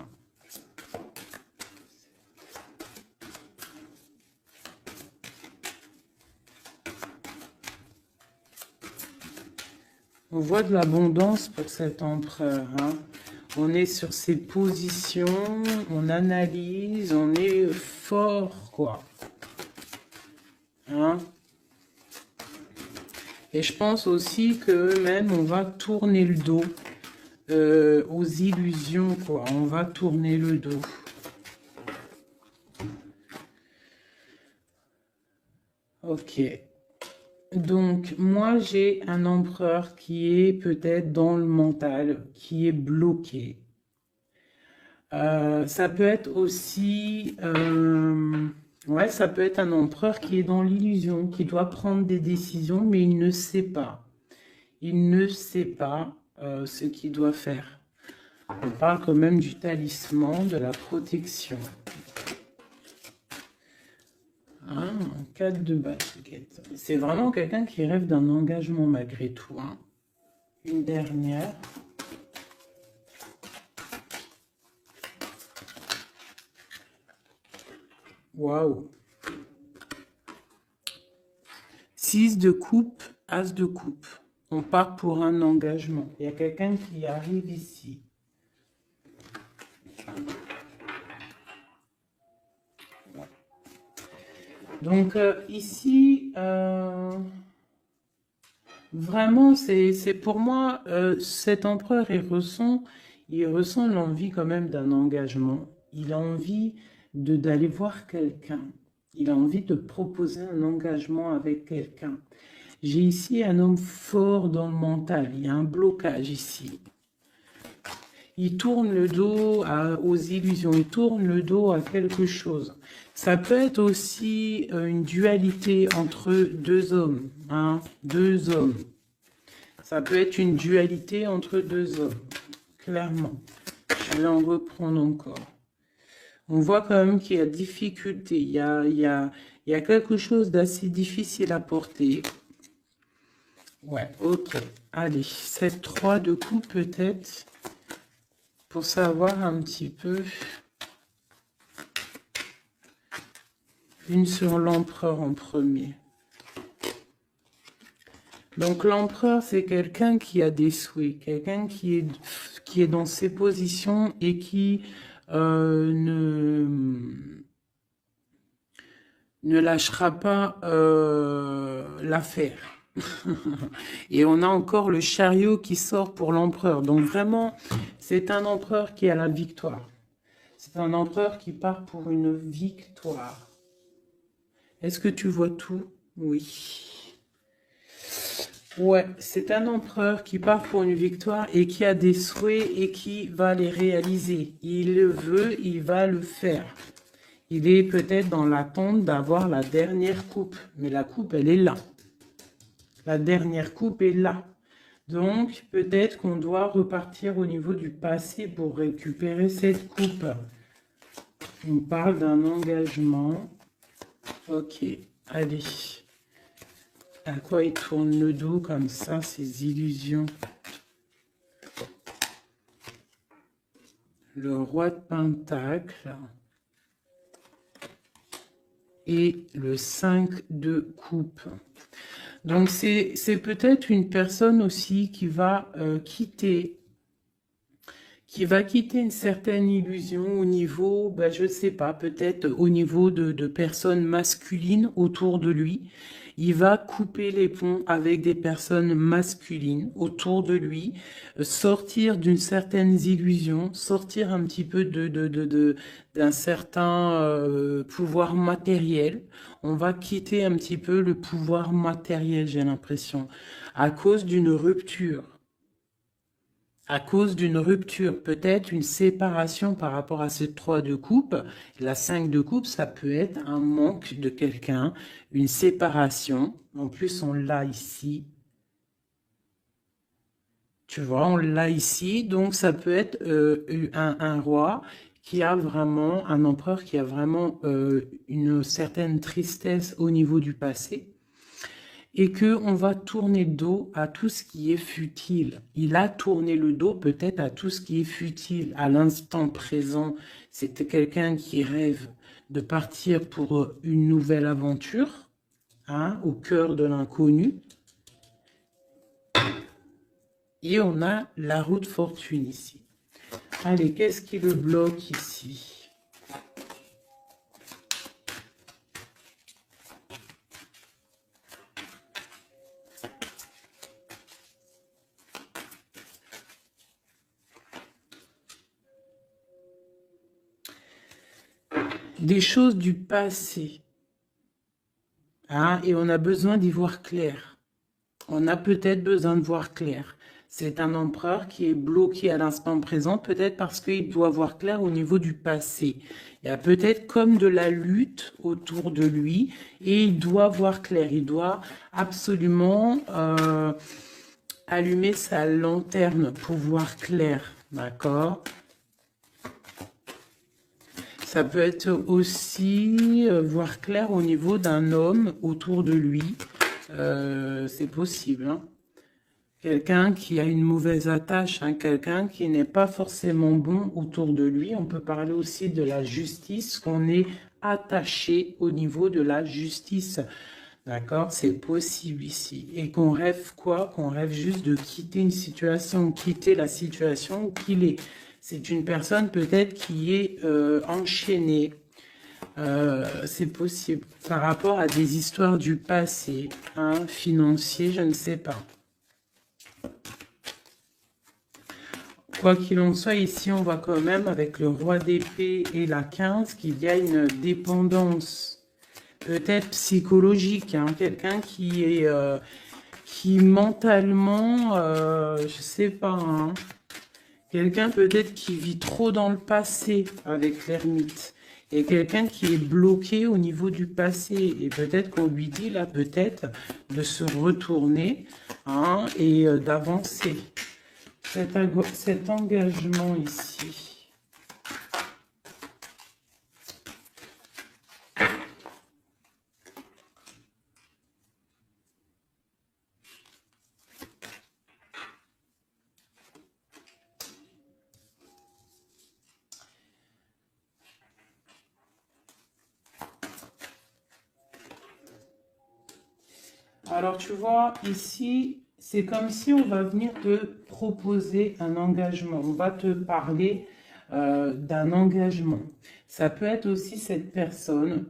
On voit de l'abondance pour cet empereur. Hein. On est sur ses positions, on analyse, on est fort, quoi. Hein. Et je pense aussi que même on va tourner le dos aux illusions, quoi. On va tourner le dos. Ok. Donc, moi, j'ai un empereur qui est peut-être dans le mental, qui est bloqué. Ça peut être aussi... ouais, ça peut être un empereur qui est dans l'illusion, qui doit prendre des décisions, mais il ne sait pas. Il ne sait pas ce qu'il doit faire. On parle quand même du talisman, de la protection. Ah, 4 de basket. C'est vraiment quelqu'un qui rêve d'un engagement malgré tout. Hein. Une dernière. Waouh. 6 de coupe, as de coupe. On part pour un engagement. Il y a quelqu'un qui arrive ici. Donc ici, vraiment, c'est pour moi, cet empereur, il ressent l'envie quand même d'un engagement. Il a envie d'aller voir quelqu'un. Il a envie de proposer un engagement avec quelqu'un. J'ai ici un homme fort dans le mental. Il y a un blocage ici. Il tourne le dos aux illusions, il tourne le dos à quelque chose. Ça peut être aussi une dualité entre deux hommes, hein, deux hommes. Ça peut être une dualité entre deux hommes, clairement. Je vais en reprendre encore. On voit quand même qu'il y a difficulté, il y a quelque chose d'assez difficile à porter. Ouais, ok. Allez, cette 3 de coupe peut-être, pour savoir un petit peu. Une sur l'empereur en premier. Donc l'empereur, c'est quelqu'un qui a des souhaits, quelqu'un qui est dans ses positions et qui ne lâchera pas l'affaire. Et on a encore le chariot qui sort pour l'empereur. Donc vraiment, c'est un empereur qui a la victoire. C'est un empereur qui part pour une victoire. Est-ce que tu vois tout? Oui. Ouais, c'est un empereur qui part pour une victoire et qui a des souhaits et qui va les réaliser. Il le veut, il va le faire. Il est peut-être dans l'attente d'avoir la dernière coupe. Mais la coupe, elle est là. La dernière coupe est là. Donc, peut-être qu'on doit repartir au niveau du passé pour récupérer cette coupe. On parle d'un engagement. Ok, allez. À quoi il tourne le dos comme ça, ces illusions? Le roi de Pentacle. Et le 5 de coupe. Donc, c'est peut-être une personne aussi qui va quitter une certaine illusion au niveau, ben, je ne sais pas, peut-être au niveau de personnes masculines autour de lui. Il va couper les ponts avec des personnes masculines autour de lui, sortir d'une certaine illusion, sortir un petit peu d'un certain pouvoir matériel. On va quitter un petit peu le pouvoir matériel, j'ai l'impression, à cause d'une rupture. À cause d'une rupture, peut-être une séparation par rapport à cette 3 de coupe. La 5 de coupe, ça peut être un manque de quelqu'un, une séparation. En plus, on l'a ici. Tu vois, on l'a ici. Donc, ça peut être un roi qui a vraiment, un empereur qui a vraiment une certaine tristesse au niveau du passé. Et qu'on va tourner le dos à tout ce qui est futile. Il a tourné le dos peut-être à tout ce qui est futile. À l'instant présent, c'était quelqu'un qui rêve de partir pour une nouvelle aventure, hein, au cœur de l'inconnu. Et on a la roue de fortune ici. Allez, qu'est-ce qui le bloque ici ? Des choses du passé. Hein, et on a besoin d'y voir clair. On a peut-être besoin de voir clair. C'est un empereur qui est bloqué à l'instant présent, peut-être parce qu'il doit voir clair au niveau du passé. Il y a peut-être comme de la lutte autour de lui et il doit voir clair. Il doit absolument allumer sa lanterne pour voir clair. D'accord ? Ça peut être aussi voir clair au niveau d'un homme autour de lui. C'est possible. Hein. Quelqu'un qui a une mauvaise attache, hein, quelqu'un qui n'est pas forcément bon autour de lui. On peut parler aussi de la justice, qu'on est attaché au niveau de la justice. D'accord? C'est possible ici. Et qu'on rêve quoi? Qu'on rêve juste de quitter une situation, quitter la situation qu'il est. C'est une personne peut-être qui est enchaînée. C'est possible. Par rapport à des histoires du passé, hein, financier, je ne sais pas. Quoi qu'il en soit, ici, on voit quand même, avec le roi d'épée et la 15, qu'il y a une dépendance, peut-être psychologique, hein, quelqu'un qui est, qui mentalement, je sais pas, hein, Quelqu'un peut-être qui vit trop dans le passé avec l'ermite. Et quelqu'un qui est bloqué au niveau du passé. Et peut-être qu'on lui dit là, peut-être, de se retourner hein, et d'avancer. Cet engagement ici. Alors, tu vois, ici, c'est comme si on va venir te proposer un engagement. On va te parler d'un engagement. Ça peut être aussi cette personne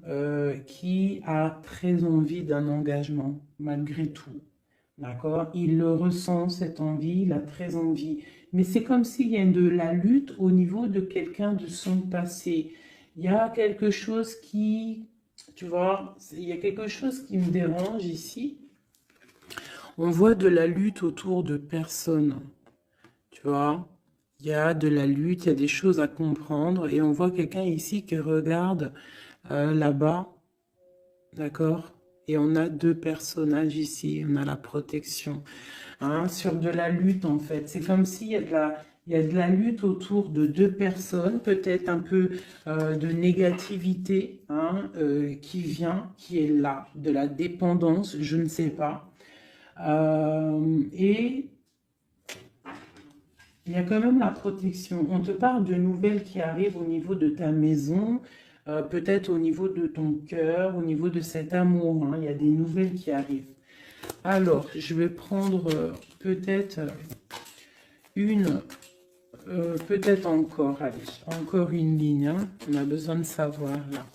qui a très envie d'un engagement, malgré tout. D'accord? Il le ressent, cette envie, il a très envie. Mais c'est comme s'il y a de la lutte au niveau de quelqu'un de son passé. Il y a quelque chose qui, tu vois, il y a quelque chose qui me dérange ici. On voit de la lutte autour de personnes, tu vois. Il y a de la lutte, il y a des choses à comprendre. Et on voit quelqu'un ici qui regarde là-bas, d'accord? Et on a deux personnages ici, on a la protection. Hein, sur de la lutte, en fait. C'est comme s'il y a il y a de la lutte autour de deux personnes, peut-être un peu de négativité hein, qui vient, qui est là, de la dépendance, je ne sais pas. Et il y a quand même la protection. On te parle de nouvelles qui arrivent au niveau de ta maison, peut-être au niveau de ton cœur, au niveau de cet amour. Hein. Il y a des nouvelles qui arrivent. Alors, je vais prendre peut-être peut-être encore, allez, encore une ligne. Hein. On a besoin de savoir là.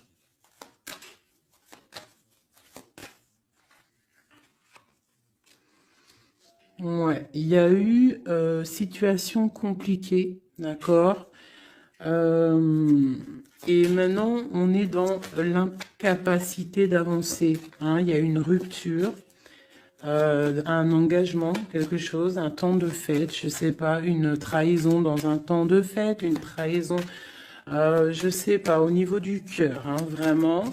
Ouais, il y a eu situation compliquée, d'accord. Et maintenant, on est dans l'incapacité d'avancer. Hein. Il y a une rupture, un engagement, quelque chose, un temps de fête, je sais pas, une trahison dans un temps de fête, une trahison, je sais pas, au niveau du cœur, hein, vraiment.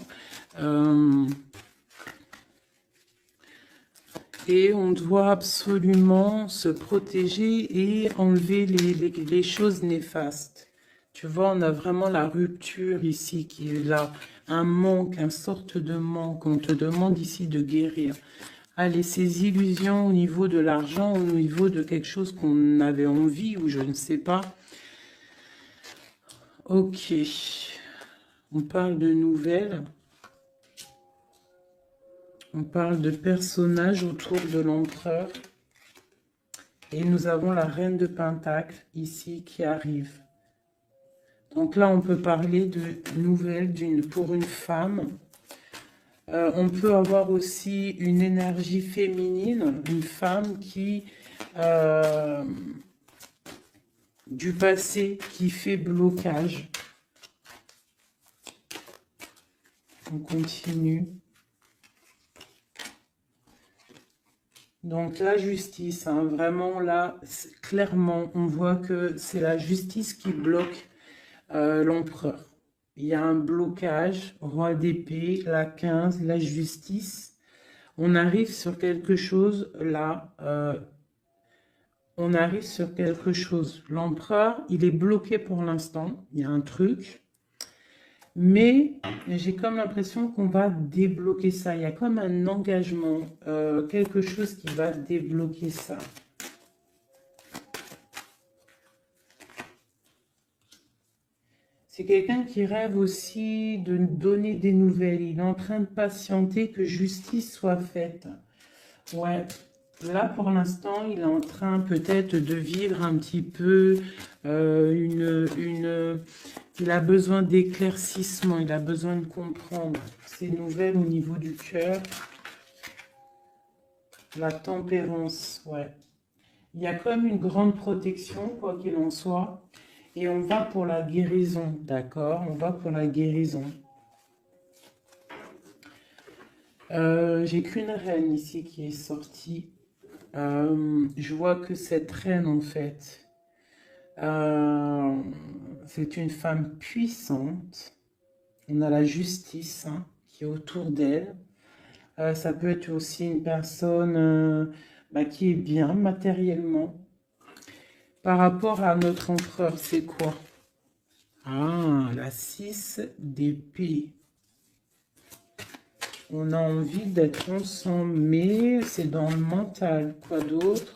Et on doit absolument se protéger et enlever les choses néfastes. Tu vois, on a vraiment la rupture ici qui est là. Un manque, une sorte de manque. On te demande ici de guérir. Allez, ces illusions au niveau de l'argent, au niveau de quelque chose qu'on avait envie ou je ne sais pas. Ok. On parle de nouvelles. On parle de personnages autour de l'empereur. Et nous avons la reine de Pentacle ici qui arrive. Donc là, on peut parler de nouvelles pour une femme. On peut avoir aussi une énergie féminine, une femme qui du passé qui fait blocage. On continue. Donc la justice, hein, vraiment là, clairement, on voit que c'est la justice qui bloque l'empereur. Il y a un blocage, roi d'épée, la 15, la justice. On arrive sur quelque chose là, on arrive sur quelque chose. L'empereur, il est bloqué pour l'instant, il y a un truc. Mais j'ai comme l'impression qu'on va débloquer ça. Il y a comme un engagement, quelque chose qui va débloquer ça. C'est quelqu'un qui rêve aussi de donner des nouvelles. Il est en train de patienter que justice soit faite. Ouais. Là, pour l'instant, il est en train peut-être de vivre un petit peu il a besoin d'éclaircissement, il a besoin de comprendre ces nouvelles au niveau du cœur. La tempérance, ouais. Il y a comme une grande protection, quoi qu'il en soit. Et on va pour la guérison, d'accord? On va pour la guérison. J'ai qu'une reine ici qui est sortie. Je vois que cette reine, en fait, C'est une femme puissante. On a la justice hein, qui est autour d'elle. Ça peut être aussi une personne bah, qui est bien matériellement. Par rapport à notre empereur, c'est quoi? Ah, la 6 d'épée. On a envie d'être ensemble, mais c'est dans le mental. Quoi d'autre?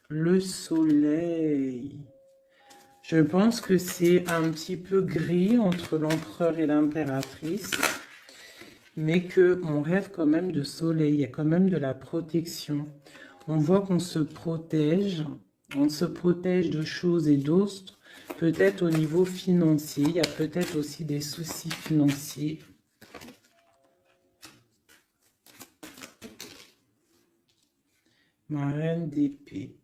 Le soleil. Je pense que c'est un petit peu gris entre l'empereur et l'impératrice, mais qu'on rêve quand même de soleil, il y a quand même de la protection. On voit qu'on se protège, on se protège de choses et d'autres, peut-être au niveau financier, il y a peut-être aussi des soucis financiers. Ma reine d'épée.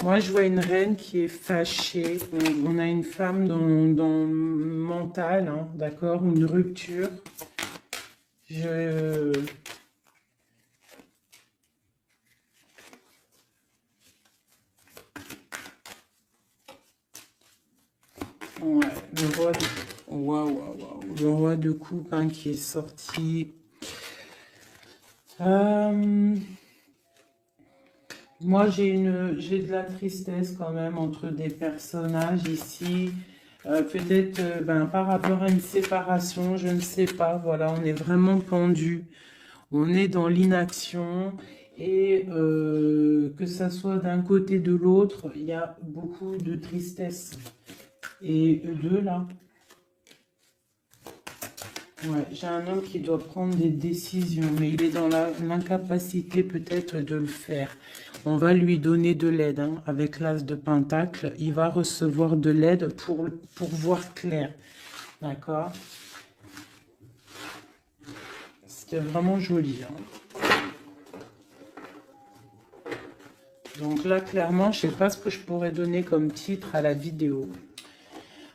Moi, je vois une reine qui est fâchée. On a une femme dans le mental, hein, d'accord, une rupture. Ouais, le roi de coupe hein, qui est sorti. Moi, j'ai de la tristesse quand même entre des personnages ici. Peut-être ben, par rapport à une séparation, je ne sais pas. Voilà, on est vraiment pendu. On est dans l'inaction. Et que ça soit d'un côté de l'autre, il y a beaucoup de tristesse. Et eux deux, là. Ouais, j'ai un homme qui doit prendre des décisions, mais il est dans l'incapacité peut-être de le faire. On va lui donner de l'aide hein, avec l'as de pentacle. Il va recevoir de l'aide pour voir clair. D'accord? C'était vraiment joli. Hein. Donc là, clairement, je ne sais pas ce que je pourrais donner comme titre à la vidéo.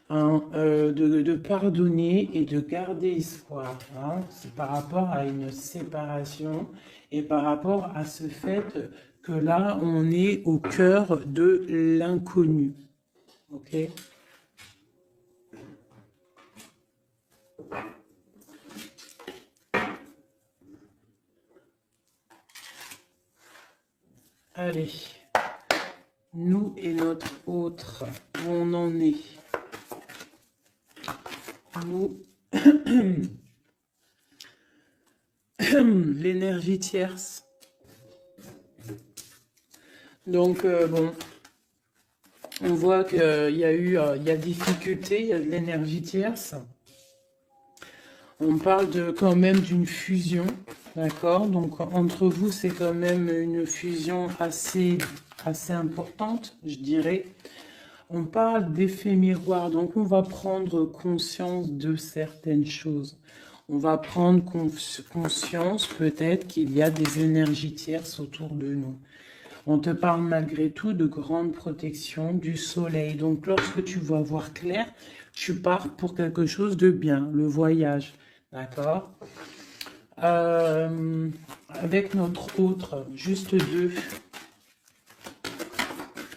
Hein, de pardonner et de garder espoir. Hein. C'est par rapport à une séparation et par rapport à ce fait que là, on est au cœur de l'inconnu. Ok? Allez. Nous et notre autre, où on en est. Nous, l'énergie tierce. Donc, bon, on voit qu'il y a difficulté, il y a de l'énergie tierce. On parle quand même d'une fusion, d'accord? Donc, entre vous, c'est quand même une fusion assez importante, je dirais. On parle d'effet miroir, donc on va prendre conscience de certaines choses. On va prendre conscience peut-être qu'il y a des énergies tierces autour de nous. On te parle malgré tout de grande protection du soleil. Donc lorsque tu vas voir clair, tu pars pour quelque chose de bien, le voyage. D'accord? Avec notre autre, juste deux.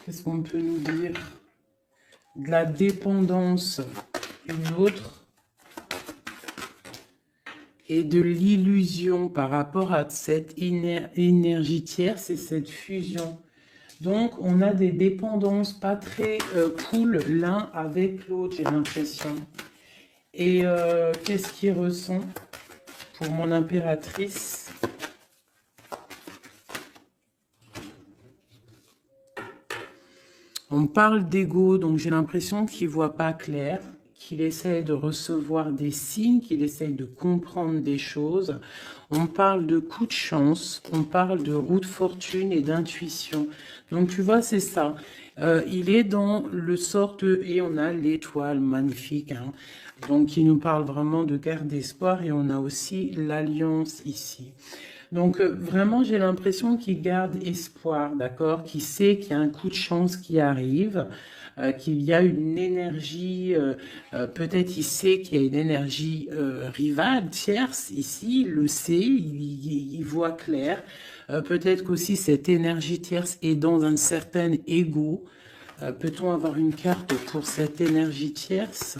Qu'est-ce qu'on peut nous dire? De la dépendance, une autre, et de l'illusion par rapport à cette énergie tierce et cette fusion. Donc, on a des dépendances pas très cool l'un avec l'autre, j'ai l'impression. Et qu'est-ce qu'il ressent pour mon impératrice? On parle d'ego, donc j'ai l'impression qu'il ne voit pas clair, qu'il essaie de recevoir des signes, qu'il essaie de comprendre des choses. On parle de coup de chance, on parle de roue de fortune et d'intuition. Donc tu vois, c'est ça. Il est dans le sort et on a l'étoile magnifique, hein, donc qui nous parle vraiment de garde d'espoir, et on a aussi l'alliance ici. Donc, vraiment, j'ai l'impression qu'il garde espoir, d'accord? Qu'il sait qu'il y a un coup de chance qui arrive, qu'il y a une énergie, peut-être il sait qu'il y a une énergie rivale, tierce, ici, il le sait, il voit clair. Peut-être qu'aussi cette énergie tierce est dans un certain ego. Peut-on avoir une carte pour cette énergie tierce?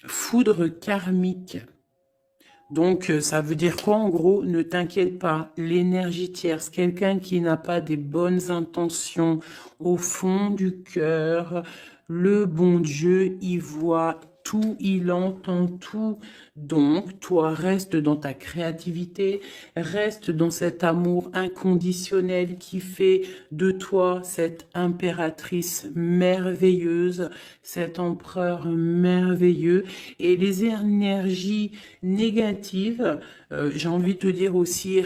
Foudre karmique. Donc, ça veut dire quoi en gros? Ne t'inquiète pas, l'énergie tierce, quelqu'un qui n'a pas des bonnes intentions au fond du cœur, le bon Dieu, il voit tout, il entend tout. Donc, toi, reste dans ta créativité, reste dans cet amour inconditionnel qui fait de toi cette impératrice merveilleuse, cet empereur merveilleux. Et les énergies négatives, j'ai envie de te dire aussi,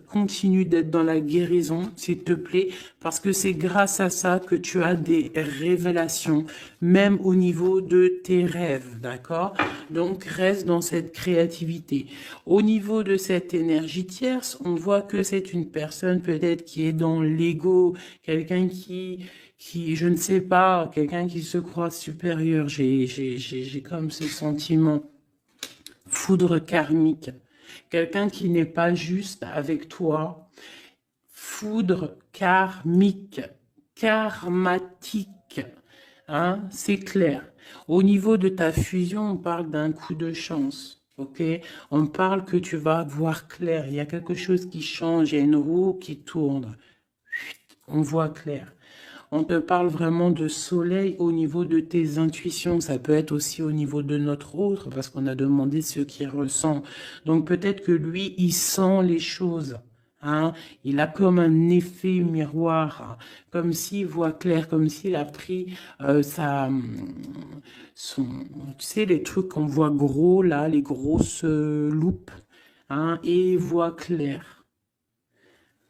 continue d'être dans la guérison, s'il te plaît, parce que c'est grâce à ça que tu as des révélations, même au niveau de tes rêves, d'accord? Donc, reste dans cette créativité. Au niveau de cette énergie tierce, on voit que c'est une personne peut-être qui est dans l'ego, quelqu'un qui, je ne sais pas, quelqu'un qui se croit supérieur. J'ai comme ce sentiment. Foudre karmique. Quelqu'un qui n'est pas juste avec toi. Foudre karmique. Karmatique. Hein, c'est clair. Au niveau de ta fusion, on parle d'un coup de chance. Ok, on parle que tu vas voir clair. Il y a quelque chose qui change. Il y a une roue qui tourne. On voit clair. On te parle vraiment de soleil au niveau de tes intuitions. Ça peut être aussi au niveau de notre autre, parce qu'on a demandé ce qu'il ressent. Donc peut-être que lui, il sent les choses. Hein, il a comme un effet miroir, comme s'il voit clair, comme s'il a pris tu sais, les trucs qu'on voit gros là, les grosses loupes, hein, et il voit clair.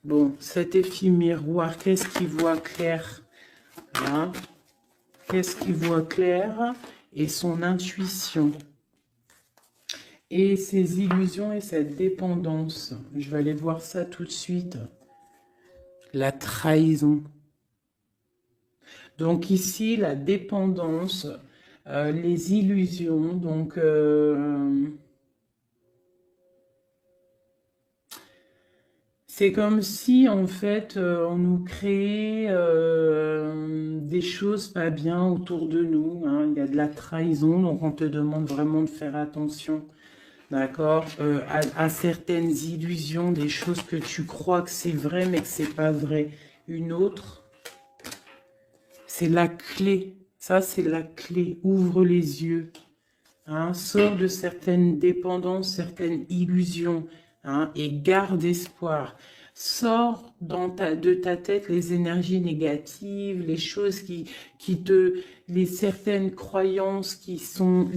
Bon, cet effet miroir, qu'est-ce qu'il voit clair? Hein? Qu'est-ce qu'il voit clair? Et son intuition. Et ses illusions et cette dépendance. Je vais aller voir ça tout de suite. La trahison. Donc ici, la dépendance, les illusions. Donc, c'est comme si, en fait, on nous créait des choses pas bien autour de nous. Hein. Il y a de la trahison, donc on te demande vraiment de faire attention. D'accord, à certaines illusions, des choses que tu crois que c'est vrai, mais que c'est pas vrai. Une autre, c'est la clé. Ça, c'est la clé. Ouvre les yeux. Hein, sors de certaines dépendances, certaines illusions. Hein, et garde espoir. Sors de ta tête les énergies négatives, les choses les certaines croyances qui sont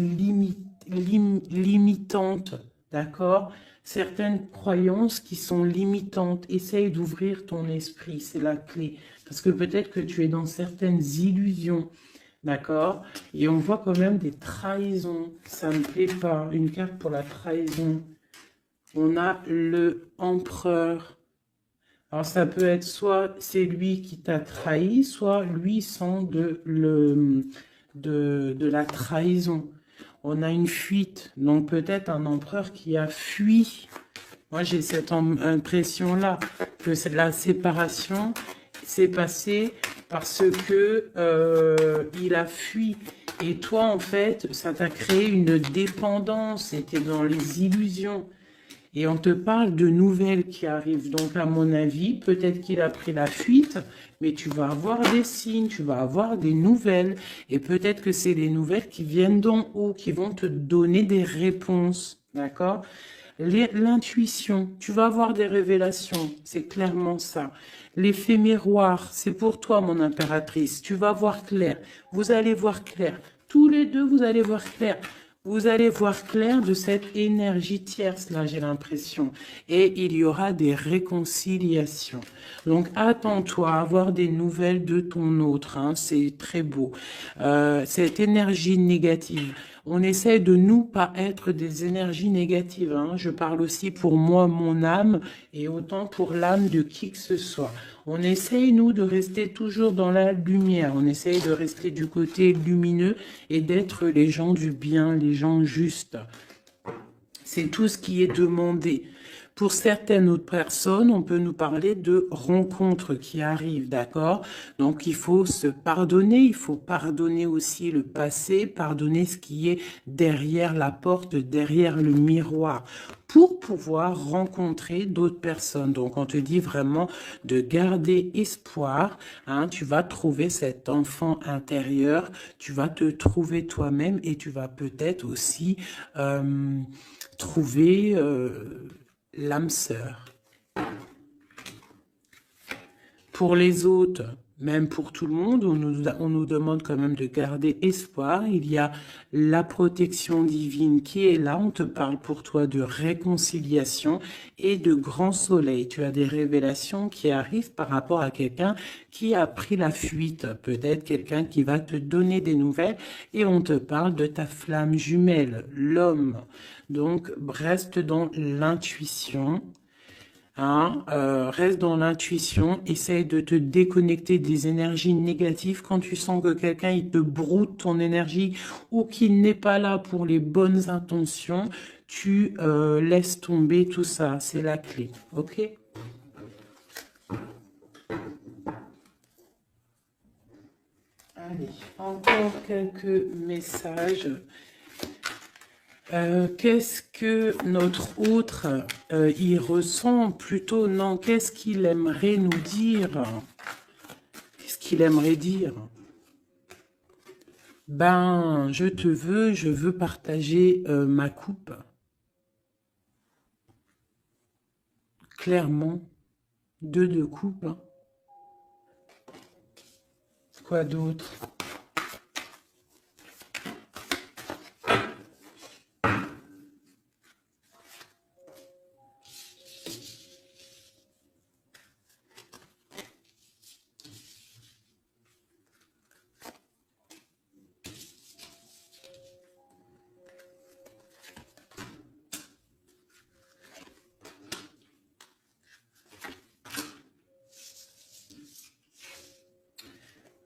limitantes, d'accord? Certaines croyances qui sont limitantes. Essaye d'ouvrir ton esprit, c'est la clé. Parce que peut-être que tu es dans certaines illusions, d'accord? Et on voit quand même des trahisons. Ça ne me plaît pas. Une carte pour la trahison. On a le empereur. Alors ça peut être soit c'est lui qui t'a trahi, soit lui sent de la trahison. On a une fuite, donc peut-être un empereur qui a fui. Moi j'ai cette impression-là, que la séparation s'est passée parce que il a fui. Et toi en fait, ça t'a créé une dépendance, c'était dans les illusions. Et on te parle de nouvelles qui arrivent. Donc, à mon avis, peut-être qu'il a pris la fuite, mais tu vas avoir des signes, tu vas avoir des nouvelles. Et peut-être que c'est des nouvelles qui viennent d'en haut, qui vont te donner des réponses. D'accord? L'intuition, tu vas avoir des révélations. C'est clairement ça. L'effet miroir, c'est pour toi, mon impératrice. Tu vas voir clair. Vous allez voir clair. Tous les deux, vous allez voir clair. Vous allez voir clair de cette énergie tierce, là, j'ai l'impression. Et il y aura des réconciliations. Donc, attends-toi à avoir des nouvelles de ton autre. Hein, c'est très beau. Cette énergie négative. On essaie de nous pas être des énergies négatives, hein. Je parle aussi pour moi, mon âme, et autant pour l'âme de qui que ce soit. On essaye, nous, de rester toujours dans la lumière. On essaye de rester du côté lumineux et d'être les gens du bien, les gens justes. C'est tout ce qui est demandé. Pour certaines autres personnes, on peut nous parler de rencontres qui arrivent, d'accord? Donc, il faut se pardonner, il faut pardonner aussi le passé, pardonner ce qui est derrière la porte, derrière le miroir, pour pouvoir rencontrer d'autres personnes. Donc, on te dit vraiment de garder espoir, hein, tu vas trouver cet enfant intérieur, tu vas te trouver toi-même et tu vas peut-être aussi trouver l'âme sœur. Pour les autres, même pour tout le monde, on nous demande quand même de garder espoir. Il y a la protection divine qui est là. On te parle pour toi de réconciliation et de grand soleil. Tu as des révélations qui arrivent par rapport à quelqu'un qui a pris la fuite. Peut-être quelqu'un qui va te donner des nouvelles. Et on te parle de ta flamme jumelle, l'homme. Donc, reste dans l'intuition. Hein, reste dans l'intuition, essaye de te déconnecter des énergies négatives. Quand tu sens que quelqu'un il te broute ton énergie ou qu'il n'est pas là pour les bonnes intentions, tu laisses tomber tout ça. C'est la clé, ok? Allez, encore quelques messages. Qu'est-ce que notre autre y ressent? Plutôt, non, qu'est-ce qu'il aimerait nous dire? Qu'est-ce qu'il aimerait dire? Ben, je veux partager ma coupe. Clairement, deux de coupe. Hein. Quoi d'autre?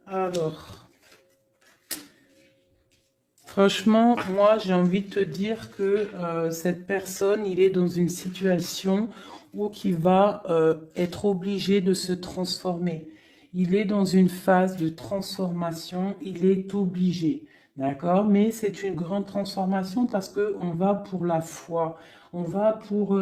Alors, franchement, moi, j'ai envie de te dire que cette personne, il est dans une situation où il va être obligé de se transformer. Il est dans une phase de transformation, il est obligé, d'accord? Mais c'est une grande transformation parce qu'on va pour la foi, on va pour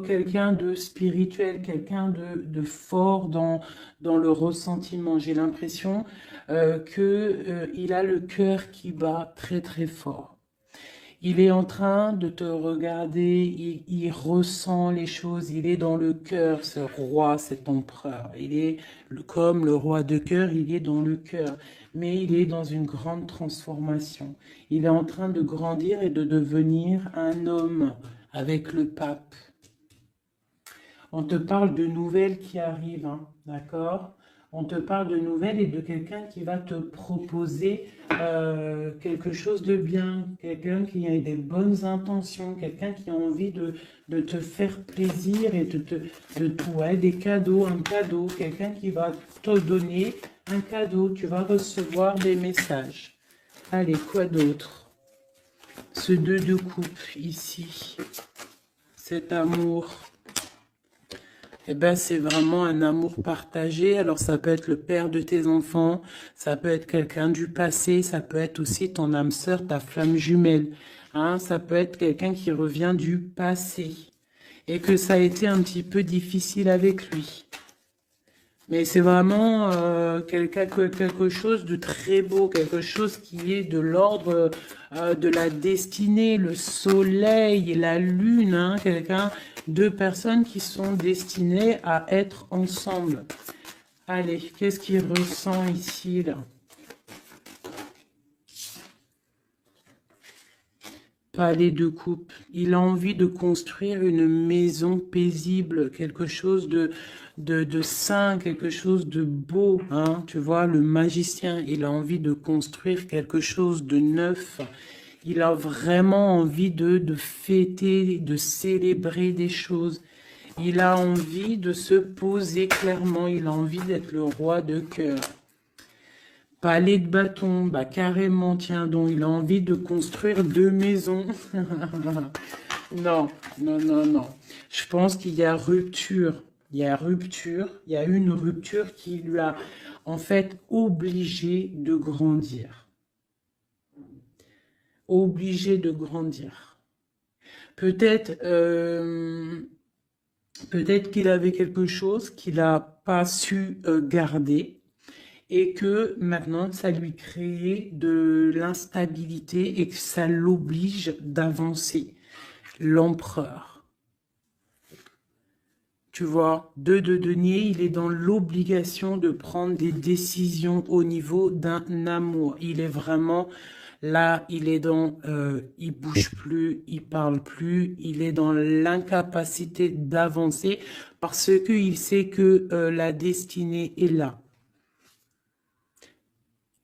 quelqu'un de spirituel, quelqu'un de fort dans le ressentiment. J'ai l'impression qu'il a le cœur qui bat très très fort. Il est en train de te regarder, il ressent les choses, il est dans le cœur, ce roi, cet empereur. Il est comme le roi de cœur, il est dans le cœur, mais il est dans une grande transformation. Il est en train de grandir et de devenir un homme avec le pape. On te parle de nouvelles qui arrivent, hein, d'accord? On te parle de nouvelles et de quelqu'un qui va te proposer quelque chose de bien, quelqu'un qui a des bonnes intentions, quelqu'un qui a envie de te faire plaisir et ouais, des cadeaux, un cadeau, quelqu'un qui va te donner un cadeau, tu vas recevoir des messages. Allez, quoi d'autre? Ce 2 de coupe ici, cet amour. Eh ben, c'est vraiment un amour partagé. Alors, ça peut être le père de tes enfants, ça peut être quelqu'un du passé, ça peut être aussi ton âme sœur, ta flamme jumelle. Hein, ça peut être quelqu'un qui revient du passé et que ça a été un petit peu difficile avec lui. Mais c'est vraiment quelque chose de très beau, quelque chose qui est de l'ordre de la destinée, le soleil et la lune, hein, deux personnes qui sont destinées à être ensemble. Allez, qu'est-ce qu'il ressent ici, là? Palais de coupe. Il a envie de construire une maison paisible, quelque chose de sain, quelque chose de beau. Hein. Tu vois, le magicien, il a envie de construire quelque chose de neuf. Il a vraiment envie de fêter, de célébrer des choses. Il a envie de se poser clairement. Il a envie d'être le roi de cœur. Palais de bâton, bah carrément, tiens donc, il a envie de construire 2 maisons. Non, non, non, non. Je pense qu'il y a rupture. Il y a rupture. Il y a une rupture qui lui a, en fait, obligé de grandir. Obligé de grandir. Peut-être peut-être qu'il avait quelque chose qu'il n'a pas su garder. Et que maintenant, ça lui crée de l'instabilité et que ça l'oblige d'avancer. L'empereur. Tu vois, 2 de denier, il est dans l'obligation de prendre des décisions au niveau d'un amour. Il est vraiment là, il est dans, il bouge plus, il parle plus, il est dans l'incapacité d'avancer parce qu'il sait que la destinée est là.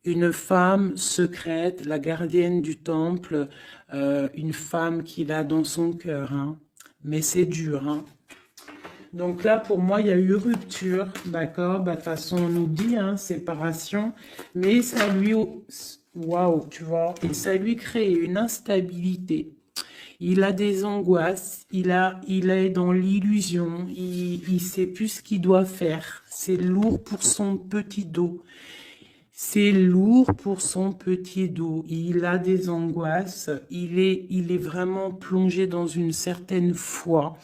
Une femme secrète, la gardienne du temple, une femme qu'il a dans son cœur. Hein. Mais c'est dur. Hein. Donc là, pour moi, il y a eu rupture. D'accord. Bah, de toute façon, on nous dit hein, séparation. Mais ça lui... Waouh, tu vois. Et ça lui crée une instabilité. Il a des angoisses. Il est dans l'illusion. Il ne sait plus ce qu'il doit faire. C'est lourd pour son petit dos. C'est lourd pour son petit dos. Il a des angoisses. Il est vraiment plongé dans une certaine foi.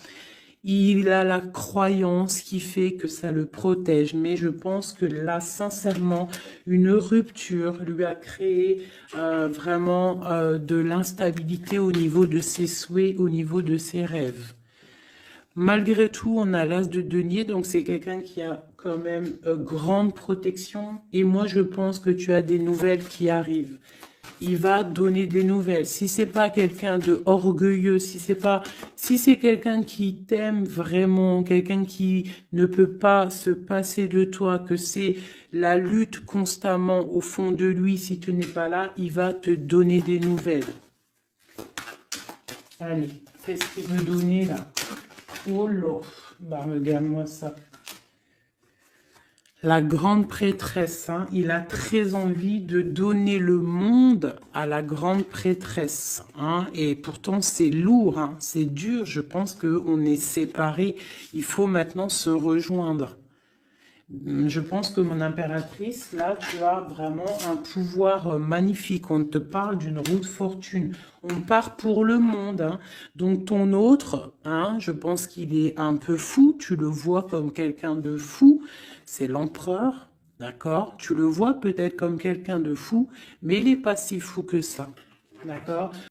Il a la croyance qui fait que ça le protège. Mais je pense que là, sincèrement, une rupture lui a créé vraiment de l'instabilité au niveau de ses souhaits, au niveau de ses rêves. Malgré tout, on a l'as de denier, donc c'est quelqu'un qui a quand même grande protection. Et moi, je pense que tu as des nouvelles qui arrivent. Il va donner des nouvelles. Si c'est pas quelqu'un de orgueilleux, si c'est quelqu'un qui t'aime vraiment, quelqu'un qui ne peut pas se passer de toi, que c'est la lutte constamment au fond de lui, si tu n'es pas là, il va te donner des nouvelles. Allez, qu'est-ce qu'il veut donner là? Oh là, bah regarde-moi ça. La grande prêtresse, hein, il a très envie de donner le monde à la grande prêtresse. Hein, et pourtant, c'est lourd, hein, c'est dur. Je pense qu'on est séparés. Il faut maintenant se rejoindre. Je pense que mon impératrice, là, tu as vraiment un pouvoir magnifique. On te parle d'une roue de fortune. On part pour le monde. Hein. Donc ton autre, hein, je pense qu'il est un peu fou. Tu le vois comme quelqu'un de fou. C'est l'empereur, d'accord? Tu le vois peut-être comme quelqu'un de fou, mais il n'est pas si fou que ça, d'accord?